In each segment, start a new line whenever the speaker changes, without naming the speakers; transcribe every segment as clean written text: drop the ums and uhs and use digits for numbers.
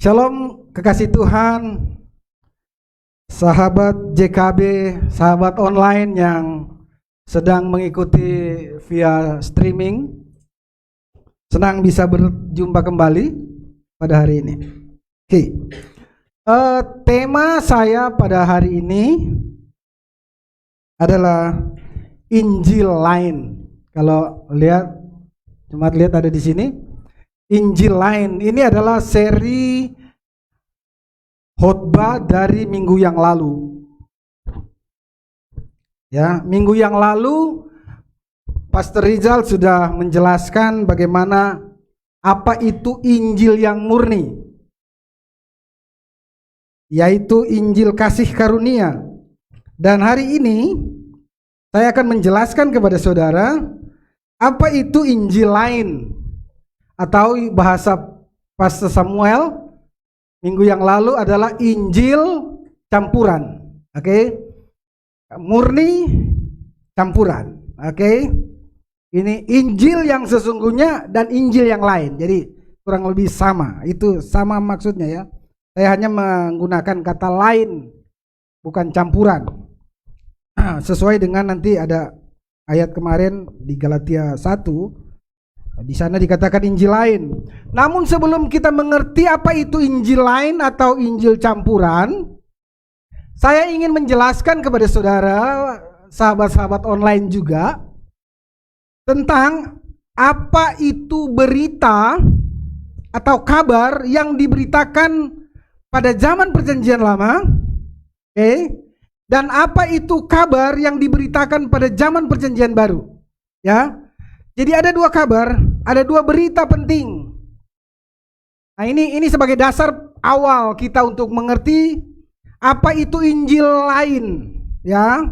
Shalom kekasih Tuhan, sahabat JKB, sahabat online yang sedang mengikuti via streaming. Senang bisa berjumpa kembali pada hari ini. Oke. Tema saya pada hari ini adalah Injil lain. Kalau lihat, cuma lihat ada di sini. Injil lain ini adalah seri khotbah dari minggu yang lalu. Ya, minggu yang lalu Pastor Rizal sudah menjelaskan bagaimana apa itu Injil yang murni, yaitu Injil kasih karunia. Dan hari ini saya akan menjelaskan kepada saudara apa itu Injil lain, atau bahasa Pastor Samuel minggu yang lalu adalah Injil campuran. Oke. Murni campuran. Oke. Ini Injil yang sesungguhnya dan Injil yang lain. Jadi kurang lebih sama. Itu sama maksudnya ya. Saya hanya menggunakan kata lain, bukan campuran. Sesuai dengan nanti ada ayat kemarin di Galatia 1. Di sana dikatakan Injil lain. Namun sebelum kita mengerti apa itu Injil lain atau Injil campuran, saya ingin menjelaskan kepada saudara, sahabat-sahabat online juga, tentang apa itu berita atau kabar yang diberitakan pada zaman Perjanjian Lama, dan apa itu kabar yang diberitakan pada zaman Perjanjian Baru, ya. Jadi ada dua kabar, ada dua berita penting. Nah, ini sebagai dasar awal kita untuk mengerti apa itu Injil lain, ya.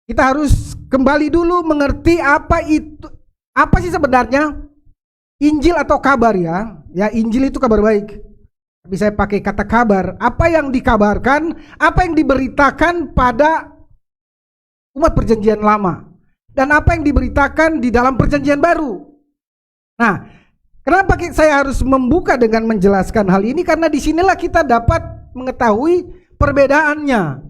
Kita harus kembali dulu mengerti apa sih sebenarnya Injil atau kabar, ya. Ya, Injil itu kabar baik. Tapi saya pakai kata kabar. Apa yang dikabarkan, apa yang diberitakan pada umat Perjanjian Lama, dan apa yang diberitakan di dalam Perjanjian Baru. Nah, kenapa saya harus membuka dengan menjelaskan hal ini? Karena disinilah kita dapat mengetahui perbedaannya.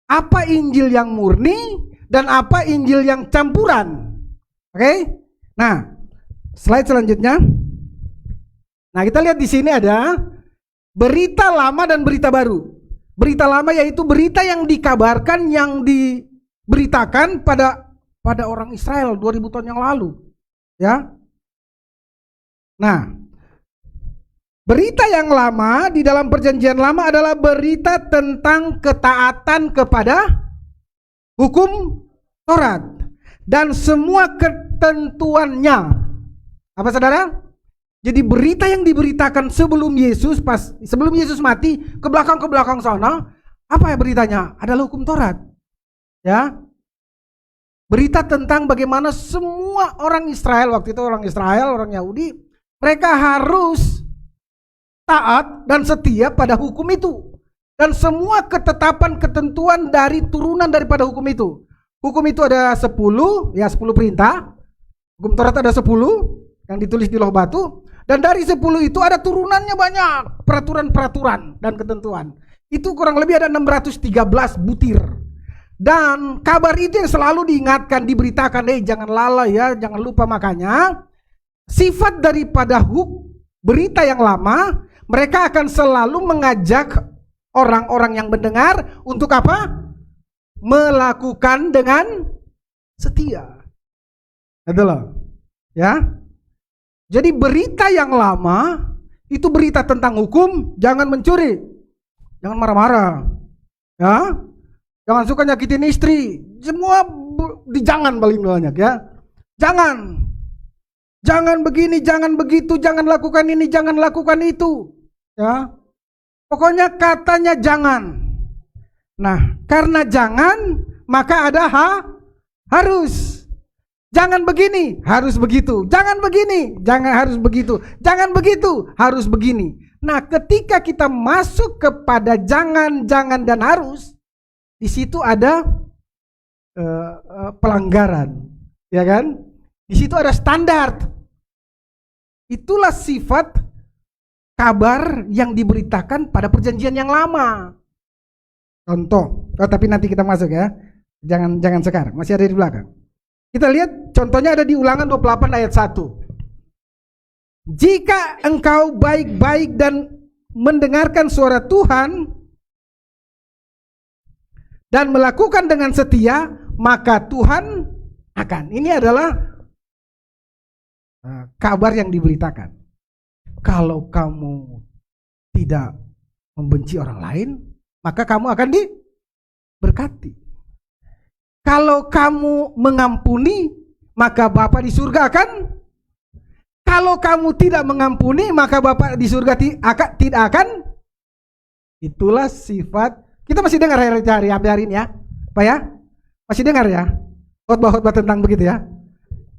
Apa Injil yang murni dan apa Injil yang campuran. Oke? Nah, slide selanjutnya. Nah, kita lihat di sini ada berita lama dan berita baru. Berita lama yaitu berita yang dikabarkan, yang diberitakan pada orang Israel 2000 tahun yang lalu, ya. Nah, berita yang lama di dalam Perjanjian Lama adalah berita tentang ketaatan kepada hukum Taurat dan semua ketentuannya. Apa saudara? Jadi berita yang diberitakan sebelum Yesus mati, ke belakang sana, apa ya beritanya? Adalah hukum Taurat, ya. Berita tentang bagaimana semua orang Israel, waktu itu orang Yahudi, mereka harus taat dan setia pada hukum itu. Dan semua ketetapan ketentuan dari turunan daripada hukum itu. Hukum itu ada 10 perintah. Hukum Taurat ada 10 yang ditulis di loh batu. Dan dari 10 itu ada turunannya banyak, peraturan-peraturan dan ketentuan. Itu kurang lebih ada 613 butir. Dan kabar itu yang selalu diingatkan, diberitakan, jangan lalai ya, jangan lupa. Makanya sifat daripada berita yang lama, mereka akan selalu mengajak orang-orang yang mendengar untuk apa? Melakukan dengan setia. Itu loh, ya. Jadi berita yang lama itu berita tentang hukum, jangan mencuri, jangan marah-marah, ya. Jangan suka nyakitin istri. Semua jangan paling banyak, ya. Jangan begini, jangan begitu, jangan lakukan ini, jangan lakukan itu. Ya. Pokoknya katanya jangan. Nah, karena jangan, maka ada harus. Jangan begini, harus begitu. Jangan begini, jangan harus begitu. Jangan begitu, harus begini. Nah, ketika kita masuk kepada jangan dan harus, di situ ada pelanggaran, ya kan? Di situ ada standar. Itulah sifat kabar yang diberitakan pada perjanjian yang lama. Contoh, tapi nanti kita masuk ya. Jangan sekarang, masih ada di belakang. Kita lihat contohnya ada di Ulangan 28 ayat 1. Jika engkau baik-baik dan mendengarkan suara Tuhan dan melakukan dengan setia, maka Tuhan akan. Ini adalah kabar yang diberitakan. Kalau kamu tidak membenci orang lain, maka kamu akan diberkati. Kalau kamu mengampuni, maka Bapa di surga akan. Kalau kamu tidak mengampuni, maka Bapa di surga tidak akan. Itulah sifat. Kita masih dengar hari ini ya, Pak ya? Masih dengar ya? Khotbah-khotbah tentang begitu ya?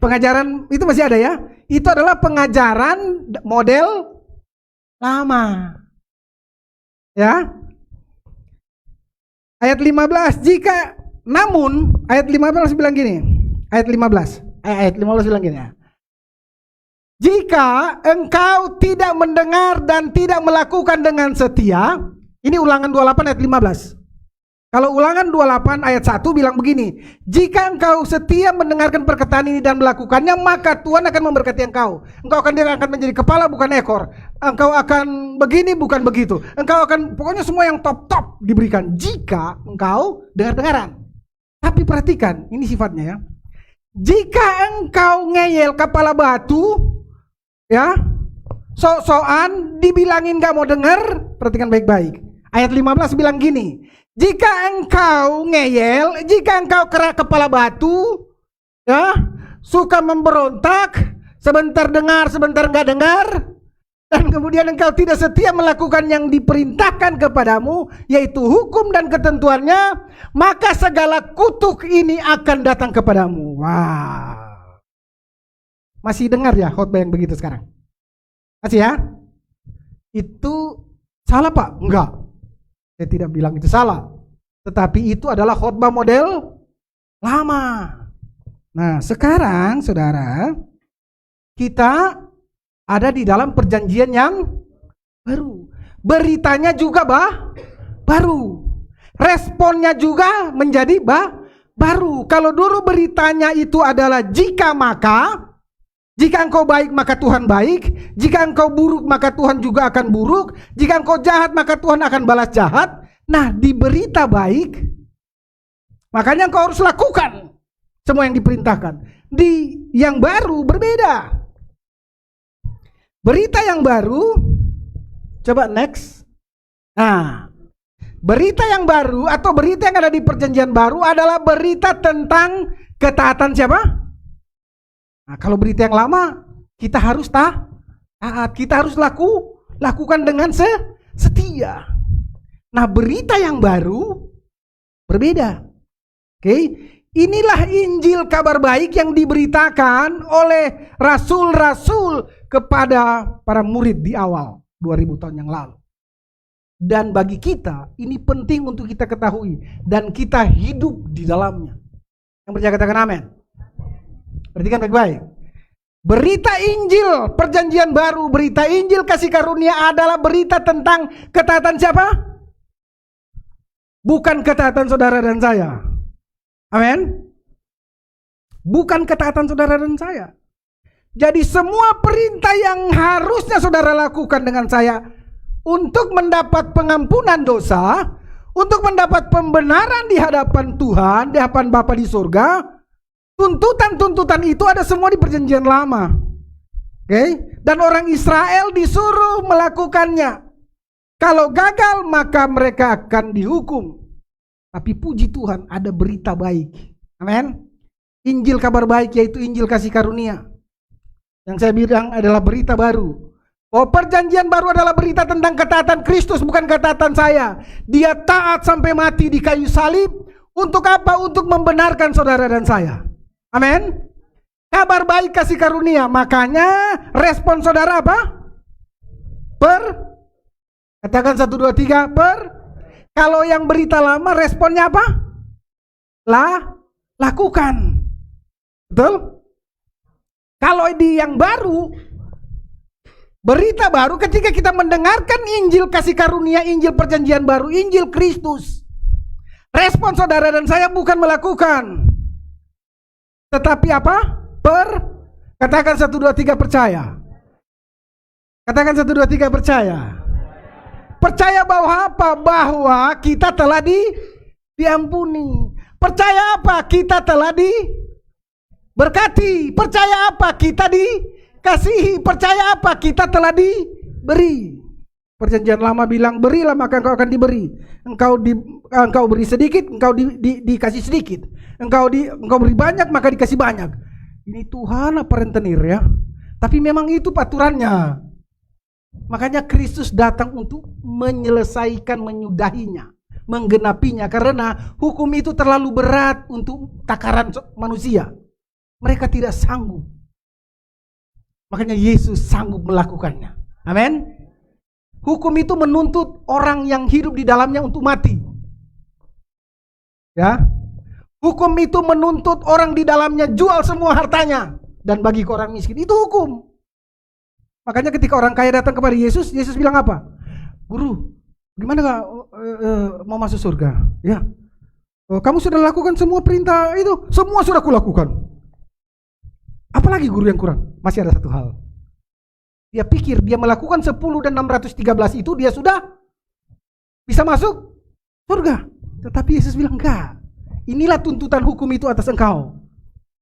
Pengajaran itu masih ada ya? Itu adalah pengajaran model lama. Ya. Ayat 15, namun ayat 15 bilang gini. Ayat 15 bilang gini ya. Jika engkau tidak mendengar dan tidak melakukan dengan setia, ini Ulangan 28 ayat 15. Kalau Ulangan 28 ayat 1 bilang begini, jika engkau setia mendengarkan perkataan ini dan melakukannya, maka Tuhan akan memberkati engkau. Engkau akan menjadi kepala bukan ekor. Engkau akan begini bukan begitu. Engkau akan, pokoknya semua yang top-top diberikan jika engkau dengar-dengaran. Tapi perhatikan, ini sifatnya ya. Jika engkau ngeyel kepala batu, ya, sok-sokan dibilangin gak mau dengar, perhatikan baik-baik. Ayat 15 bilang gini, jika engkau ngeyel, jika engkau kerak kepala batu, ya, suka memberontak, sebentar dengar, sebentar enggak dengar, dan kemudian engkau tidak setia melakukan yang diperintahkan kepadamu, yaitu hukum dan ketentuannya, maka segala kutuk ini akan datang kepadamu. Wah. Masih dengar ya khotbah yang begitu sekarang? Masih ya? Itu salah Pak? Enggak. Saya tidak bilang itu salah. Tetapi itu adalah khotbah model lama. Nah, sekarang saudara, kita ada di dalam perjanjian yang baru. Beritanya juga baru. Responnya juga menjadi baru. Kalau dulu beritanya itu adalah jika maka, jika engkau baik maka Tuhan baik, jika engkau buruk maka Tuhan juga akan buruk, jika engkau jahat maka Tuhan akan balas jahat. Nah, di berita baik, makanya engkau harus lakukan semua yang diperintahkan. Di yang baru berbeda. Berita yang baru, coba next. Nah, berita yang baru atau berita yang ada di perjanjian baru adalah berita tentang ketaatan siapa? Nah, kalau berita yang lama, kita harus taat, kita harus lakukan dengan setia. Nah, berita yang baru berbeda. Oke, inilah Injil kabar baik yang diberitakan oleh rasul-rasul kepada para murid di awal 2000 tahun yang lalu. Dan bagi kita, ini penting untuk kita ketahui dan kita hidup di dalamnya. Yang percaya katakan amin. Perhatikan baik-baik. Berita Injil perjanjian baru, berita Injil kasih karunia adalah berita tentang ketaatan siapa? Bukan ketaatan saudara dan saya. Amin. Bukan ketaatan saudara dan saya. Jadi semua perintah yang harusnya saudara lakukan dengan saya untuk mendapat pengampunan dosa, untuk mendapat pembenaran di hadapan Tuhan, di hadapan Bapa di surga, tuntutan-tuntutan itu ada semua di perjanjian lama. Oke? Dan orang Israel disuruh melakukannya. Kalau gagal maka mereka akan dihukum. Tapi puji Tuhan ada berita baik. Amin. Injil kabar baik yaitu Injil kasih karunia. Yang saya bilang adalah berita baru. Oh, perjanjian baru adalah berita tentang ketaatan Kristus, bukan ketaatan saya. Dia taat sampai mati di kayu salib. Untuk apa? Untuk membenarkan saudara dan saya. Amin. Kabar baik kasih karunia. Makanya respon saudara apa? Katakan 1, 2, 3 Kalau yang berita lama responnya apa? Lakukan. Betul? Kalau di yang baru Berita baru ketika kita mendengarkan Injil kasih karunia, Injil perjanjian baru, Injil Kristus. Respon saudara dan saya bukan melakukan, tetapi apa? Katakan 1, 2, 3 percaya. Katakan 1, 2, 3 percaya. Percaya bahwa apa? Bahwa kita telah diampuni. Percaya apa? Kita telah diberkati. Percaya apa? Kita dikasihi. Percaya apa? Kita telah diberi. Perjanjian lama bilang, berilah maka engkau akan diberi. Engkau beri sedikit, engkau dikasih sedikit. Engkau beri banyak, maka dikasih banyak. Ini Tuhan apa rentenir ya? Tapi memang itu aturannya. Makanya Kristus datang untuk menyelesaikan, menyudahinya, menggenapinya. Karena hukum itu terlalu berat untuk takaran manusia. Mereka tidak sanggup. Makanya Yesus sanggup melakukannya. Amin. Hukum itu menuntut orang yang hidup di dalamnya untuk mati. Ya. Hukum itu menuntut orang di dalamnya jual semua hartanya dan bagi ke orang miskin. Itu hukum. Makanya ketika orang kaya datang kepada Yesus, Yesus bilang apa? Guru, gimana mau masuk surga? Ya. Kamu sudah lakukan semua perintah itu, semua sudah kulakukan. Apalagi guru yang kurang? Masih ada satu hal. Dia pikir dia melakukan 10 dan 613 itu dia sudah bisa masuk surga. Tetapi Yesus bilang enggak. Inilah tuntutan hukum itu atas engkau.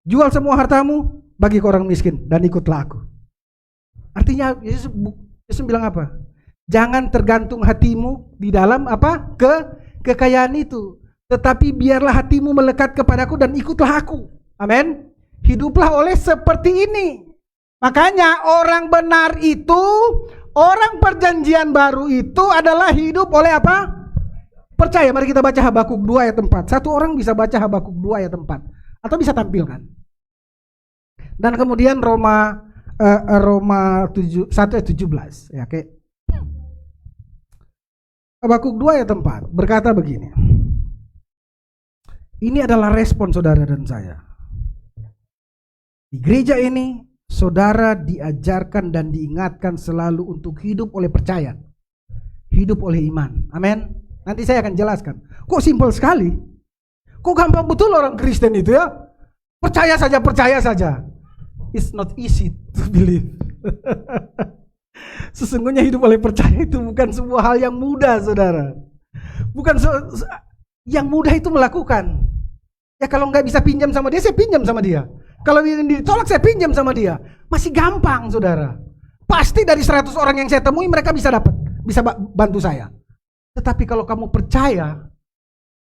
Jual semua hartamu, bagi ke orang miskin dan ikutlah aku. Artinya Yesus bilang apa? Jangan tergantung hatimu di dalam apa? Kekayaan itu. Tetapi biarlah hatimu melekat kepadaku dan ikutlah aku. Amin. Hiduplah oleh seperti ini. Makanya orang benar itu, orang perjanjian baru itu adalah hidup oleh apa? Percaya. Mari kita baca Habakuk 2 ayat 4. Satu orang bisa baca Habakuk 2 ayat 4. Atau bisa tampilkan. Dan kemudian Roma 1 ayat 17. Ya, oke. Habakuk 2 ayat 4 berkata begini. Ini adalah respon saudara dan saya. Di gereja ini saudara diajarkan dan diingatkan selalu untuk hidup oleh percaya. Hidup oleh iman. Amin. Nanti saya akan jelaskan. Kok simpel sekali? Kok gampang betul orang Kristen itu ya? Percaya saja, percaya saja. It's not easy to believe. Sesungguhnya hidup oleh percaya itu bukan sebuah hal yang mudah, saudara. Bukan yang mudah itu melakukan. Ya kalau nggak bisa pinjam sama dia, saya pinjam sama dia. Kalau yang ditolak saya pinjam sama dia. Masih gampang saudara. Pasti dari 100 orang yang saya temui mereka bisa dapat, bisa bantu saya. Tetapi kalau kamu percaya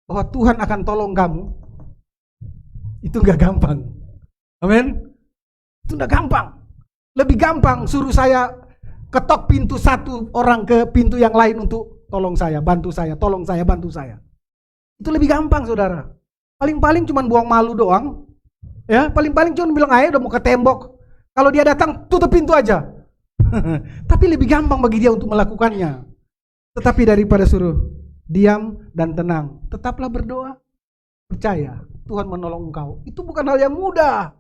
bahwa Tuhan akan tolong kamu, itu gak gampang. Amin. Itu gak gampang. Lebih gampang suruh saya ketok pintu satu orang ke pintu yang lain untuk tolong saya, bantu saya, tolong saya, bantu saya. Itu lebih gampang saudara. Paling-paling cuma buang malu doang. Ya, paling-paling cuma bilang ayo udah mau ke tembok. Kalau dia datang tutup pintu aja. Tapi lebih gampang bagi dia untuk melakukannya. Tetapi daripada suruh diam dan tenang, tetaplah berdoa. Percaya Tuhan menolong engkau. Itu bukan hal yang mudah.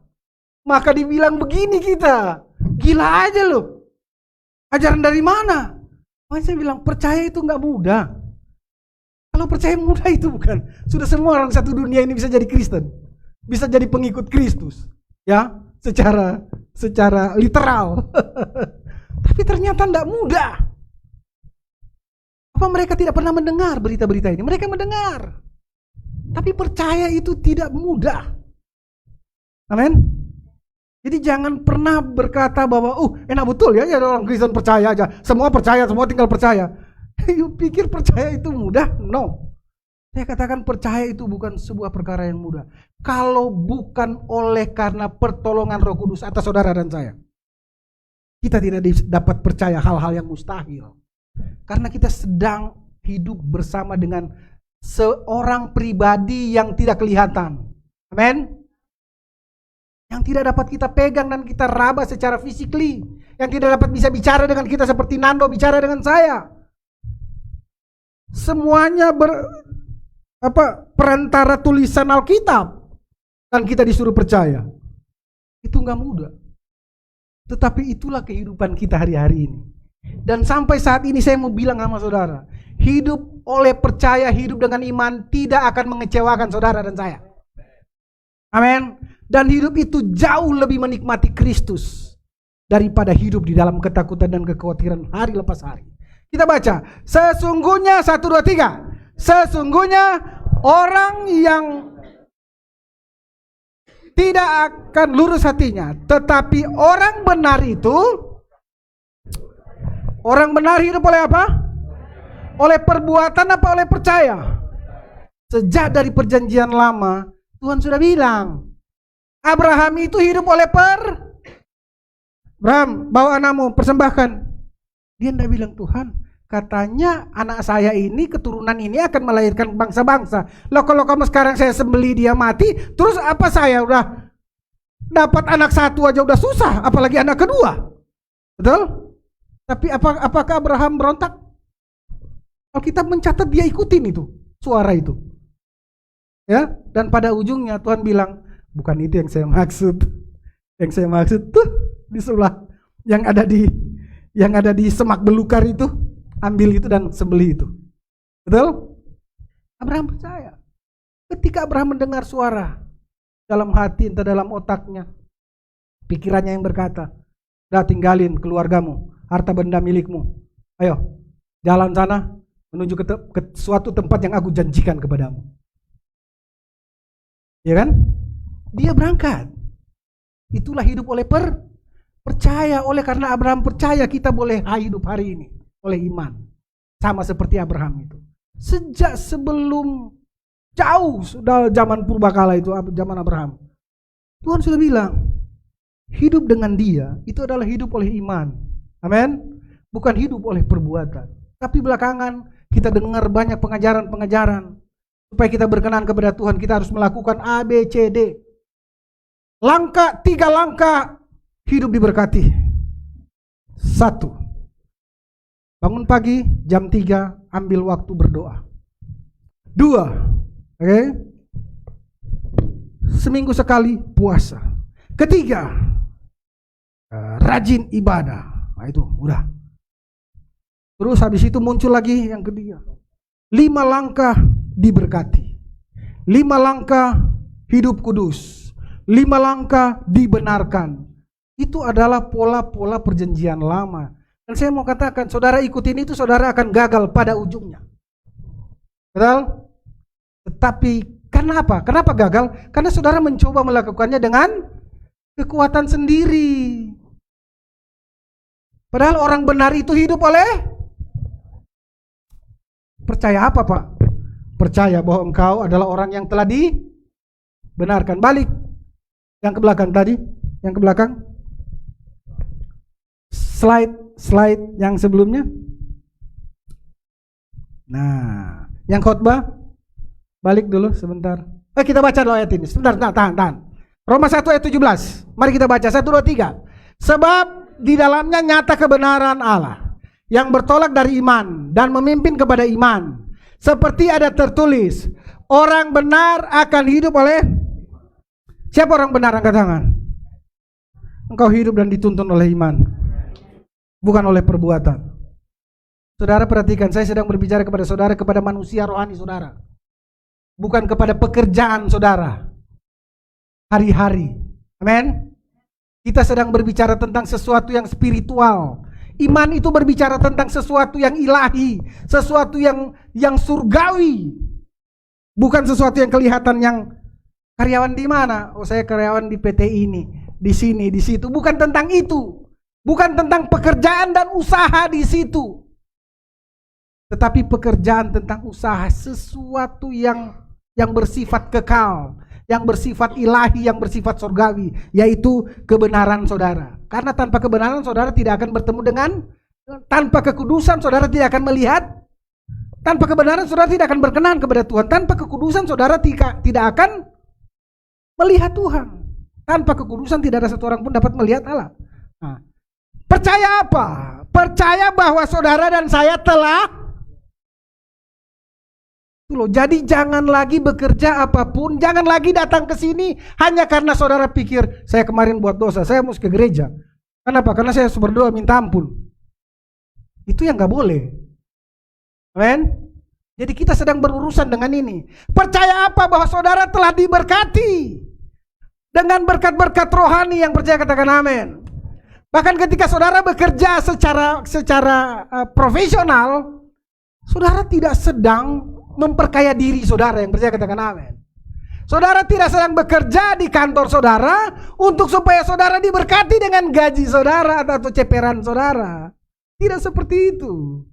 Maka dibilang begini kita. Gila aja loh. Ajaran dari mana? Makanya saya bilang percaya itu gak mudah. Kalau percaya mudah itu bukan. Sudah semua orang satu dunia ini bisa jadi Kristen. Bisa jadi pengikut Kristus, ya, secara literal. Tapi ternyata tidak mudah. Apa mereka tidak pernah mendengar berita-berita ini? Mereka mendengar, tapi percaya itu tidak mudah. Amin. Jadi jangan pernah berkata bahwa, enak betul ya, orang Kristen percaya aja, semua percaya, semua tinggal percaya. You pikir percaya itu mudah? No. Saya katakan percaya itu bukan sebuah perkara yang mudah. Kalau bukan oleh karena pertolongan Roh Kudus atas saudara dan saya, kita tidak dapat percaya hal-hal yang mustahil. Karena kita sedang hidup bersama dengan seorang pribadi yang tidak kelihatan. Amin. Yang tidak dapat kita pegang dan kita raba secara fisikly. Yang tidak dapat bisa bicara dengan kita seperti Nando bicara dengan saya. Semuanya perantara tulisan Alkitab dan kita disuruh percaya. Itu nggak mudah. Tetapi itulah kehidupan kita hari-hari ini. Dan sampai saat ini saya mau bilang sama saudara, hidup oleh percaya, hidup dengan iman tidak akan mengecewakan saudara dan saya. Amin. Dan hidup itu jauh lebih menikmati Kristus daripada hidup di dalam ketakutan dan kekhawatiran hari lepas hari. Kita baca, sesungguhnya 1, 2, 3. Sesungguhnya orang yang tidak akan lurus hatinya, tetapi orang benar itu, orang benar hidup oleh apa? Oleh perbuatan apa oleh percaya? Sejak dari perjanjian lama Tuhan sudah bilang, Abraham itu hidup oleh Abraham, bawa anakmu, persembahkan. Dia tidak bilang, Tuhan, katanya anak saya ini, keturunan ini akan melahirkan bangsa-bangsa. Loh kalau kamu sekarang saya sembelih dia mati, terus apa saya udah dapat anak satu aja udah susah, apalagi anak kedua. Betul? Tapi apakah Abraham berontak? Alkitab mencatat dia ikutin itu, suara itu. Ya, dan pada ujungnya Tuhan bilang, bukan itu yang saya maksud. Yang saya maksud tuh di sebelah yang ada di semak belukar itu, ambil itu dan sembelih itu. Betul? Abraham percaya. Ketika Abraham mendengar suara dalam hati, entah dalam otaknya, pikirannya yang berkata, "Dah tinggalin keluargamu, harta benda milikmu. Ayo, jalan sana menuju ke suatu tempat yang aku janjikan kepadamu." Ya kan? Dia berangkat. Itulah hidup oleh percaya. Oleh karena Abraham percaya, kita boleh hidup hari ini oleh iman. Sama seperti Abraham itu. Sejak sebelum jauh sudah zaman purbakala itu, zaman Abraham, Tuhan sudah bilang, hidup dengan dia itu adalah hidup oleh iman. Amin. Bukan hidup oleh perbuatan. Tapi belakangan kita dengar banyak pengajaran-pengajaran. Supaya kita berkenan kepada Tuhan, kita harus melakukan A, B, C, D. 3 langkah hidup diberkati. 1. Bangun pagi jam 3, ambil waktu berdoa. 2. Oke. Seminggu sekali puasa. 3. Rajin ibadah. Nah itu udah. Terus habis itu muncul lagi yang ketiga. 5 langkah diberkati. 5 langkah hidup kudus. 5 langkah dibenarkan. Itu adalah pola-pola perjanjian lama. Dan saya mau katakan, saudara ikutin itu, saudara akan gagal pada ujungnya. Betul? Tetapi karena apa? Kenapa gagal? Karena saudara mencoba melakukannya dengan kekuatan sendiri. Padahal orang benar itu hidup oleh percaya apa, Pak? Percaya bahwa engkau adalah orang yang telah dibenarkan. Balik. Yang ke belakang tadi. Yang ke belakang. Slide yang sebelumnya. Nah, yang khotbah. Balik dulu sebentar. Kita baca dulu ayat ini. Sebentar, tahan. Roma 1 ayat 17. Mari kita baca 1, 2, 3. Sebab di dalamnya nyata kebenaran Allah yang bertolak dari iman dan memimpin kepada iman. Seperti ada tertulis, orang benar akan hidup oleh. Siapa orang benar? Angkat tangan. Engkau hidup dan dituntun oleh iman, bukan oleh perbuatan. Saudara perhatikan, saya sedang berbicara kepada saudara, kepada manusia rohani saudara, bukan kepada pekerjaan saudara hari-hari. Amin. Kita sedang berbicara tentang sesuatu yang spiritual. Iman itu berbicara tentang sesuatu yang ilahi, sesuatu yang surgawi, bukan sesuatu yang kelihatan yang karyawan di mana. Oh, saya karyawan di PT ini, di sini, di situ. Bukan tentang itu, bukan tentang pekerjaan dan usaha di situ, tetapi pekerjaan tentang usaha sesuatu yang bersifat kekal, yang bersifat ilahi, yang bersifat surgawi, yaitu kebenaran saudara. Karena tanpa kebenaran saudara tidak akan bertemu dengan, tanpa kekudusan saudara tidak akan melihat, tanpa kebenaran saudara tidak akan berkenan kepada Tuhan, tanpa kekudusan saudara tidak akan melihat Tuhan, tanpa kekudusan tidak ada satu orang pun dapat melihat Allah. Nah, percaya apa? Percaya bahwa saudara dan saya telah. Jadi jangan lagi bekerja apapun, jangan lagi datang ke sini hanya karena saudara pikir saya kemarin buat dosa, saya mesti ke gereja. Kenapa? Karena saya harus berdoa minta ampun. Itu yang gak boleh. Amen. Jadi kita sedang berurusan dengan ini. Percaya apa? Bahwa saudara telah diberkati dengan berkat-berkat rohani. Yang percaya katakan amin. Bahkan ketika saudara bekerja secara profesional, saudara tidak sedang memperkaya diri saudara. Yang percaya katakan amin. Saudara tidak sedang bekerja di kantor saudara untuk supaya saudara diberkati dengan gaji saudara atau ceperan saudara. Tidak seperti itu.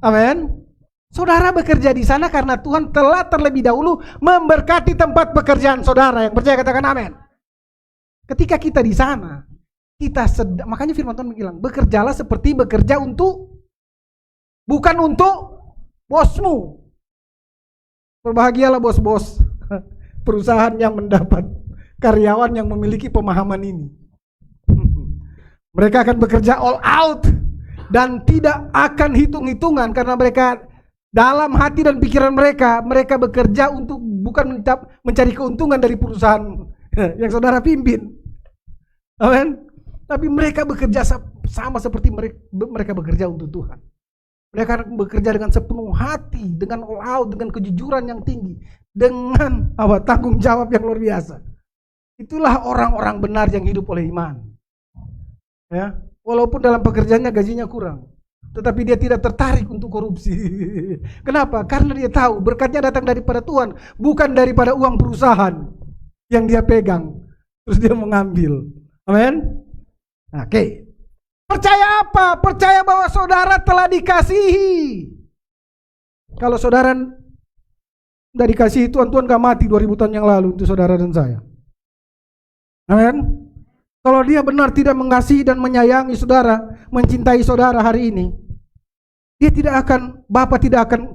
Amin. Saudara bekerja di sana karena Tuhan telah terlebih dahulu memberkati tempat pekerjaan saudara. Yang percaya katakan amin. Ketika kita di sana, makanya firman Tuhan bilang, bekerjalah seperti bekerja untuk, bukan untuk bosmu. Berbahagialah bos-bos perusahaan yang mendapat karyawan yang memiliki pemahaman ini. Mereka akan bekerja all out dan tidak akan hitung-hitungan karena mereka dalam hati dan pikiran mereka bekerja untuk bukan mencari keuntungan dari perusahaan yang saudara pimpin. Amin. Tapi mereka bekerja sama seperti mereka bekerja untuk Tuhan. Mereka bekerja dengan sepenuh hati, dengan all out, dengan kejujuran yang tinggi, dengan tanggung jawab yang luar biasa. Itulah orang-orang benar yang hidup oleh iman. Ya, walaupun dalam pekerjaannya gajinya kurang, tetapi dia tidak tertarik untuk korupsi. Kenapa? Karena dia tahu berkatnya datang daripada Tuhan, bukan daripada uang perusahaan yang dia pegang terus dia mengambil. Amin. Oke. Percaya apa? Percaya bahwa saudara telah dikasihi. Kalau saudara tidak dikasihi Tuhan gak mati 2000 tahun yang lalu untuk saudara dan saya. Amin. Kalau dia benar tidak mengasihi dan menyayangi saudara, mencintai saudara hari ini, Bapa tidak akan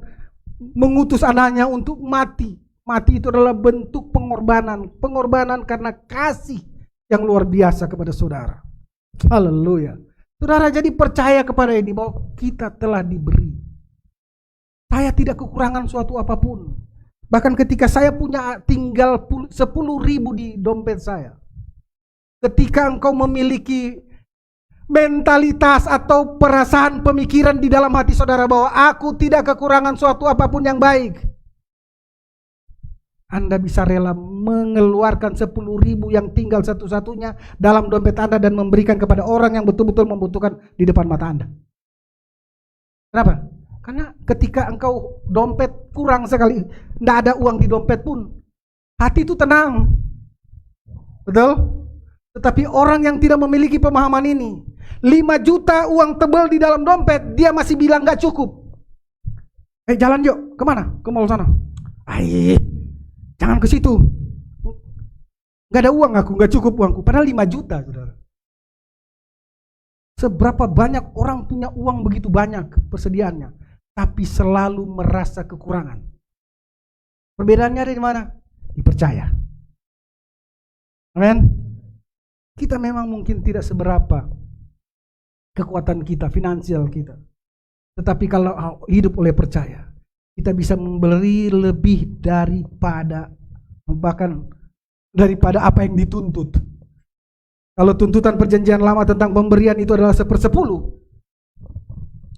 mengutus anaknya untuk mati. Mati itu adalah bentuk pengorbanan. Pengorbanan karena kasih yang luar biasa kepada saudara. Haleluya. Saudara jadi percaya kepada ini bahwa kita telah diberi. Saya tidak kekurangan suatu apapun. Bahkan ketika saya punya tinggal 10.000 di dompet saya. Ketika engkau memiliki mentalitas atau perasaan pemikiran di dalam hati saudara bahwa aku tidak kekurangan suatu apapun yang baik, Anda bisa rela mengeluarkan 10.000 yang tinggal satu-satunya dalam dompet Anda dan memberikan kepada orang yang betul-betul membutuhkan di depan mata Anda. Kenapa? Karena ketika engkau dompet kurang sekali, tidak ada uang di dompet pun, hati itu tenang. Betul? Tetapi orang yang tidak memiliki pemahaman ini, 5 juta uang tebal di dalam dompet, dia masih bilang gak cukup. Jalan yuk, kemana? Ke mall sana. Jangan ke situ. Gak ada uang aku, gak cukup uangku. Padahal 5 juta, saudara. Seberapa banyak orang punya uang begitu banyak persediaannya, tapi selalu merasa kekurangan. Perbedaannya ada di mana? Dipercaya. Amin. Kita memang mungkin tidak seberapa kekuatan kita, finansial kita. Tetapi kalau hidup oleh percaya, kita bisa memberi lebih daripada, bahkan daripada apa yang dituntut. Kalau tuntutan perjanjian lama tentang pemberian itu adalah 1/10,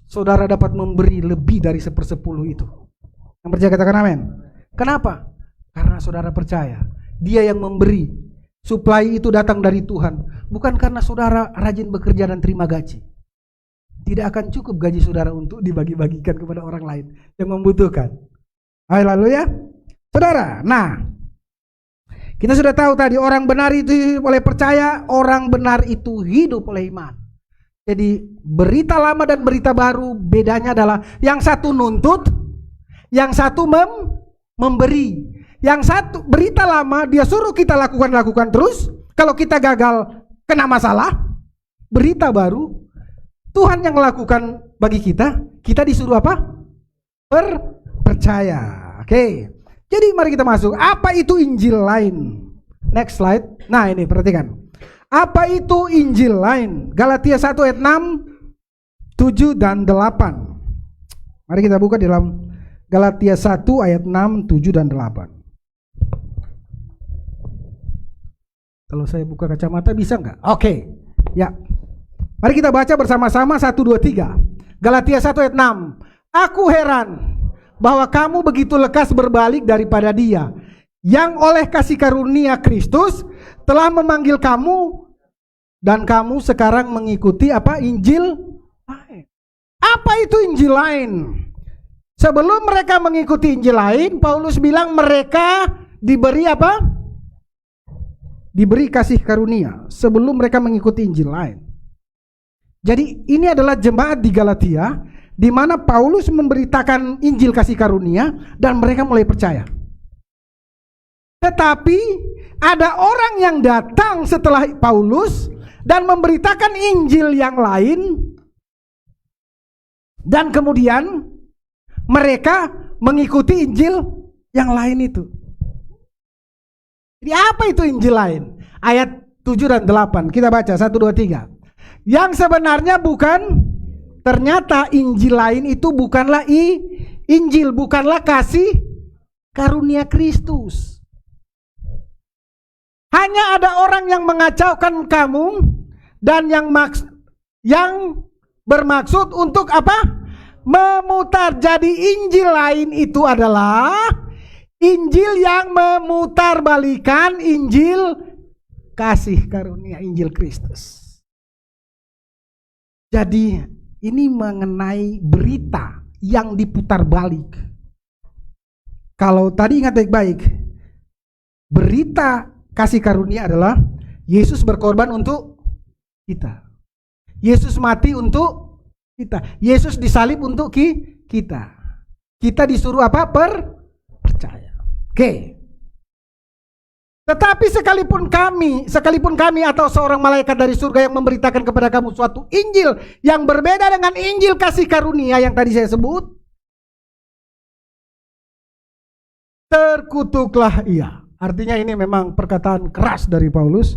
saudara dapat memberi lebih dari 1/10 itu. Yang percaya katakan amin. Kenapa? Karena saudara percaya, Dia yang memberi. Supply itu datang dari Tuhan, bukan karena saudara rajin bekerja dan terima gaji. Tidak akan cukup gaji saudara untuk dibagi-bagikan kepada orang lain yang membutuhkan. Haleluya. Saudara, nah, kita sudah tahu tadi orang benar itu hidup oleh percaya, orang benar itu hidup oleh iman. Jadi berita lama dan berita baru bedanya adalah yang satu nuntut, yang satu memberi. Yang satu berita lama dia suruh kita lakukan terus. Kalau kita gagal kena masalah. Berita baru Tuhan yang lakukan bagi kita. Kita disuruh apa? Percaya. Oke. Jadi mari kita masuk. Apa itu Injil lain? Next slide. Nah ini perhatikan. Apa itu Injil lain? Galatia 1 ayat 6, 7 dan 8. Mari kita buka di dalam Galatia 1 ayat 6, 7 dan 8. Kalau saya buka kacamata bisa nggak? Oke, ya. Mari kita baca bersama-sama 1, 2, 3. Galatia 1 ayat 6. Aku heran bahwa kamu begitu lekas berbalik daripada Dia yang oleh kasih karunia Kristus telah memanggil kamu, dan kamu sekarang mengikuti apa? Injil lain. Apa itu Injil lain? Sebelum mereka mengikuti Injil lain, Paulus bilang mereka diberi apa? Diberi kasih karunia sebelum mereka mengikuti Injil lain. Jadi ini adalah jemaat di Galatia di mana Paulus memberitakan Injil kasih karunia dan mereka mulai percaya. Tetapi ada orang yang datang setelah Paulus dan memberitakan Injil yang lain, dan kemudian mereka mengikuti Injil yang lain itu. Jadi apa itu Injil lain? Ayat 7 dan 8 kita baca 1, 2, 3. Yang sebenarnya bukan, ternyata Injil lain itu bukanlah Injil, bukanlah kasih karunia Kristus. Hanya ada orang yang mengacaukan kamu dan yang bermaksud untuk apa? Memutar. Jadi Injil lain itu adalah Injil yang memutarbalikan Injil kasih karunia, Injil Kristus. Jadi ini mengenai berita yang diputar balik. Kalau tadi ingat baik-baik, berita kasih karunia adalah Yesus berkorban untuk kita. Yesus mati untuk kita. Yesus disalib untuk kita. Kita disuruh apa? Percaya. Oke. Tetapi sekalipun kami atau seorang malaikat dari surga yang memberitakan kepada kamu suatu Injil yang berbeda dengan Injil kasih karunia yang tadi saya sebut, terkutuklah ia. Artinya ini memang perkataan keras dari Paulus,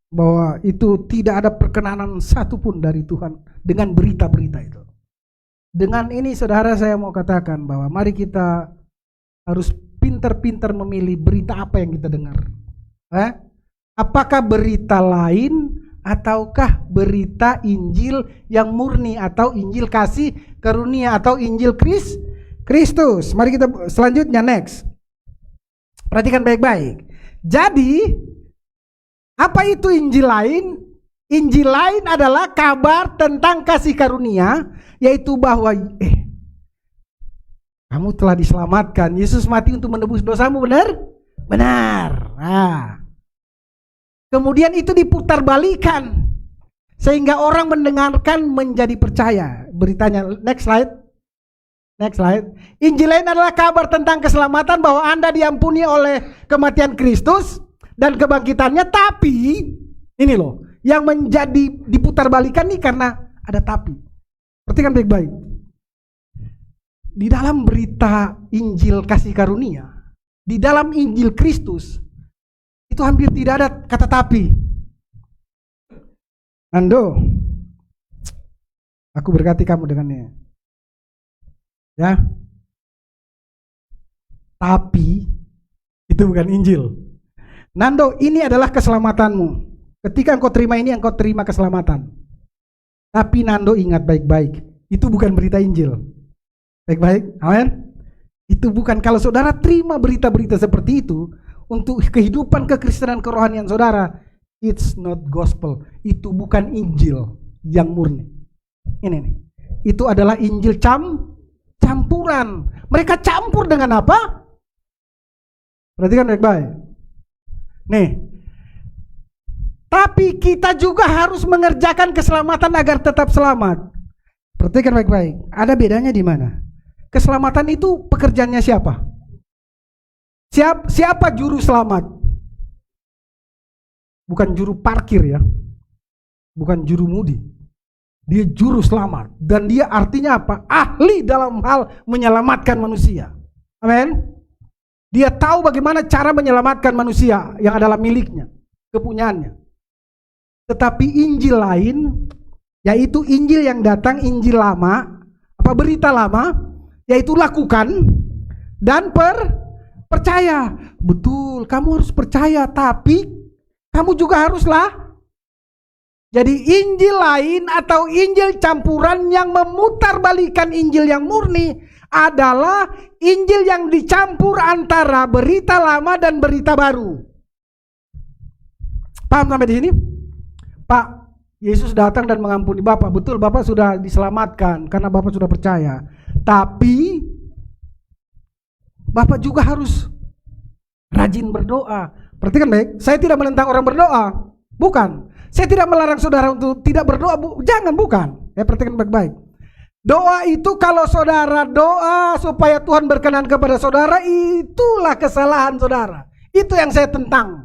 bahwa itu tidak ada perkenanan satupun dari Tuhan dengan berita-berita itu. Dengan ini saudara, saya mau katakan bahwa mari kita harus pintar-pintar memilih berita apa yang kita dengar. Apakah berita lain ataukah berita Injil yang murni atau Injil kasih karunia atau Injil Kristus. Mari kita selanjutnya next. Perhatikan baik-baik. Jadi apa itu Injil lain? Injil lain adalah kabar tentang kasih karunia, yaitu bahwa kamu telah diselamatkan. Yesus mati untuk menebus dosamu, benar? Benar. Nah, kemudian itu diputarbalikan sehingga orang mendengarkan menjadi percaya. Beritanya next slide. Next slide. Injil lain adalah kabar tentang keselamatan, bahwa Anda diampuni oleh kematian Kristus dan kebangkitannya. Tapi ini loh yang menjadi diputarbalikan nih, karena ada tapi. Perhatikan baik-baik. Di dalam berita Injil kasih karunia, di dalam Injil Kristus, itu hampir tidak ada kata tapi. Ando, aku berkati kamu dengannya. Ya. Tapi itu bukan Injil. Nando, ini adalah keselamatanmu. Ketika engkau terima ini, engkau terima keselamatan. Tapi Nando ingat baik-baik, itu bukan berita Injil. Baik-baik, amin. Itu bukan. Kalau saudara terima berita-berita seperti itu untuk kehidupan kekristenan kerohanian saudara, it's not gospel. Itu bukan Injil yang murni. Ini nih. Itu adalah Injil campuran. Mereka campur dengan apa? Perhatikan baik-baik. Nih. Tapi kita juga harus mengerjakan keselamatan agar tetap selamat. Perhatikan baik-baik. Ada bedanya di mana? Keselamatan itu pekerjaannya siapa? Siapa juru selamat? Bukan juru parkir ya. Bukan juru mudi. Dia juru selamat. Dan dia artinya apa? Ahli dalam hal menyelamatkan manusia. Amin. Dia tahu bagaimana cara menyelamatkan manusia yang adalah miliknya, kepunyaannya. Tetapi Injil lain, yaitu Injil yang datang, Injil lama, apa berita lama, yaitu lakukan dan percaya. Betul, kamu harus percaya, tapi kamu juga haruslah Jadi Injil lain atau Injil campuran yang memutarbalikkan Injil yang murni adalah Injil yang dicampur antara berita lama dan berita baru. Paham sampai di sini? Pak, Yesus datang dan mengampuni Bapak. Betul, Bapak sudah diselamatkan karena Bapak sudah percaya. Tapi Bapak juga harus rajin berdoa. Perhatikan baik, saya tidak menentang orang berdoa. Bukan. Saya tidak melarang saudara untuk tidak berdoa. Jangan, bukan. Ya, perhatikan baik-baik. Doa itu kalau saudara doa supaya Tuhan berkenan kepada saudara, itulah kesalahan saudara. Itu yang saya tentang.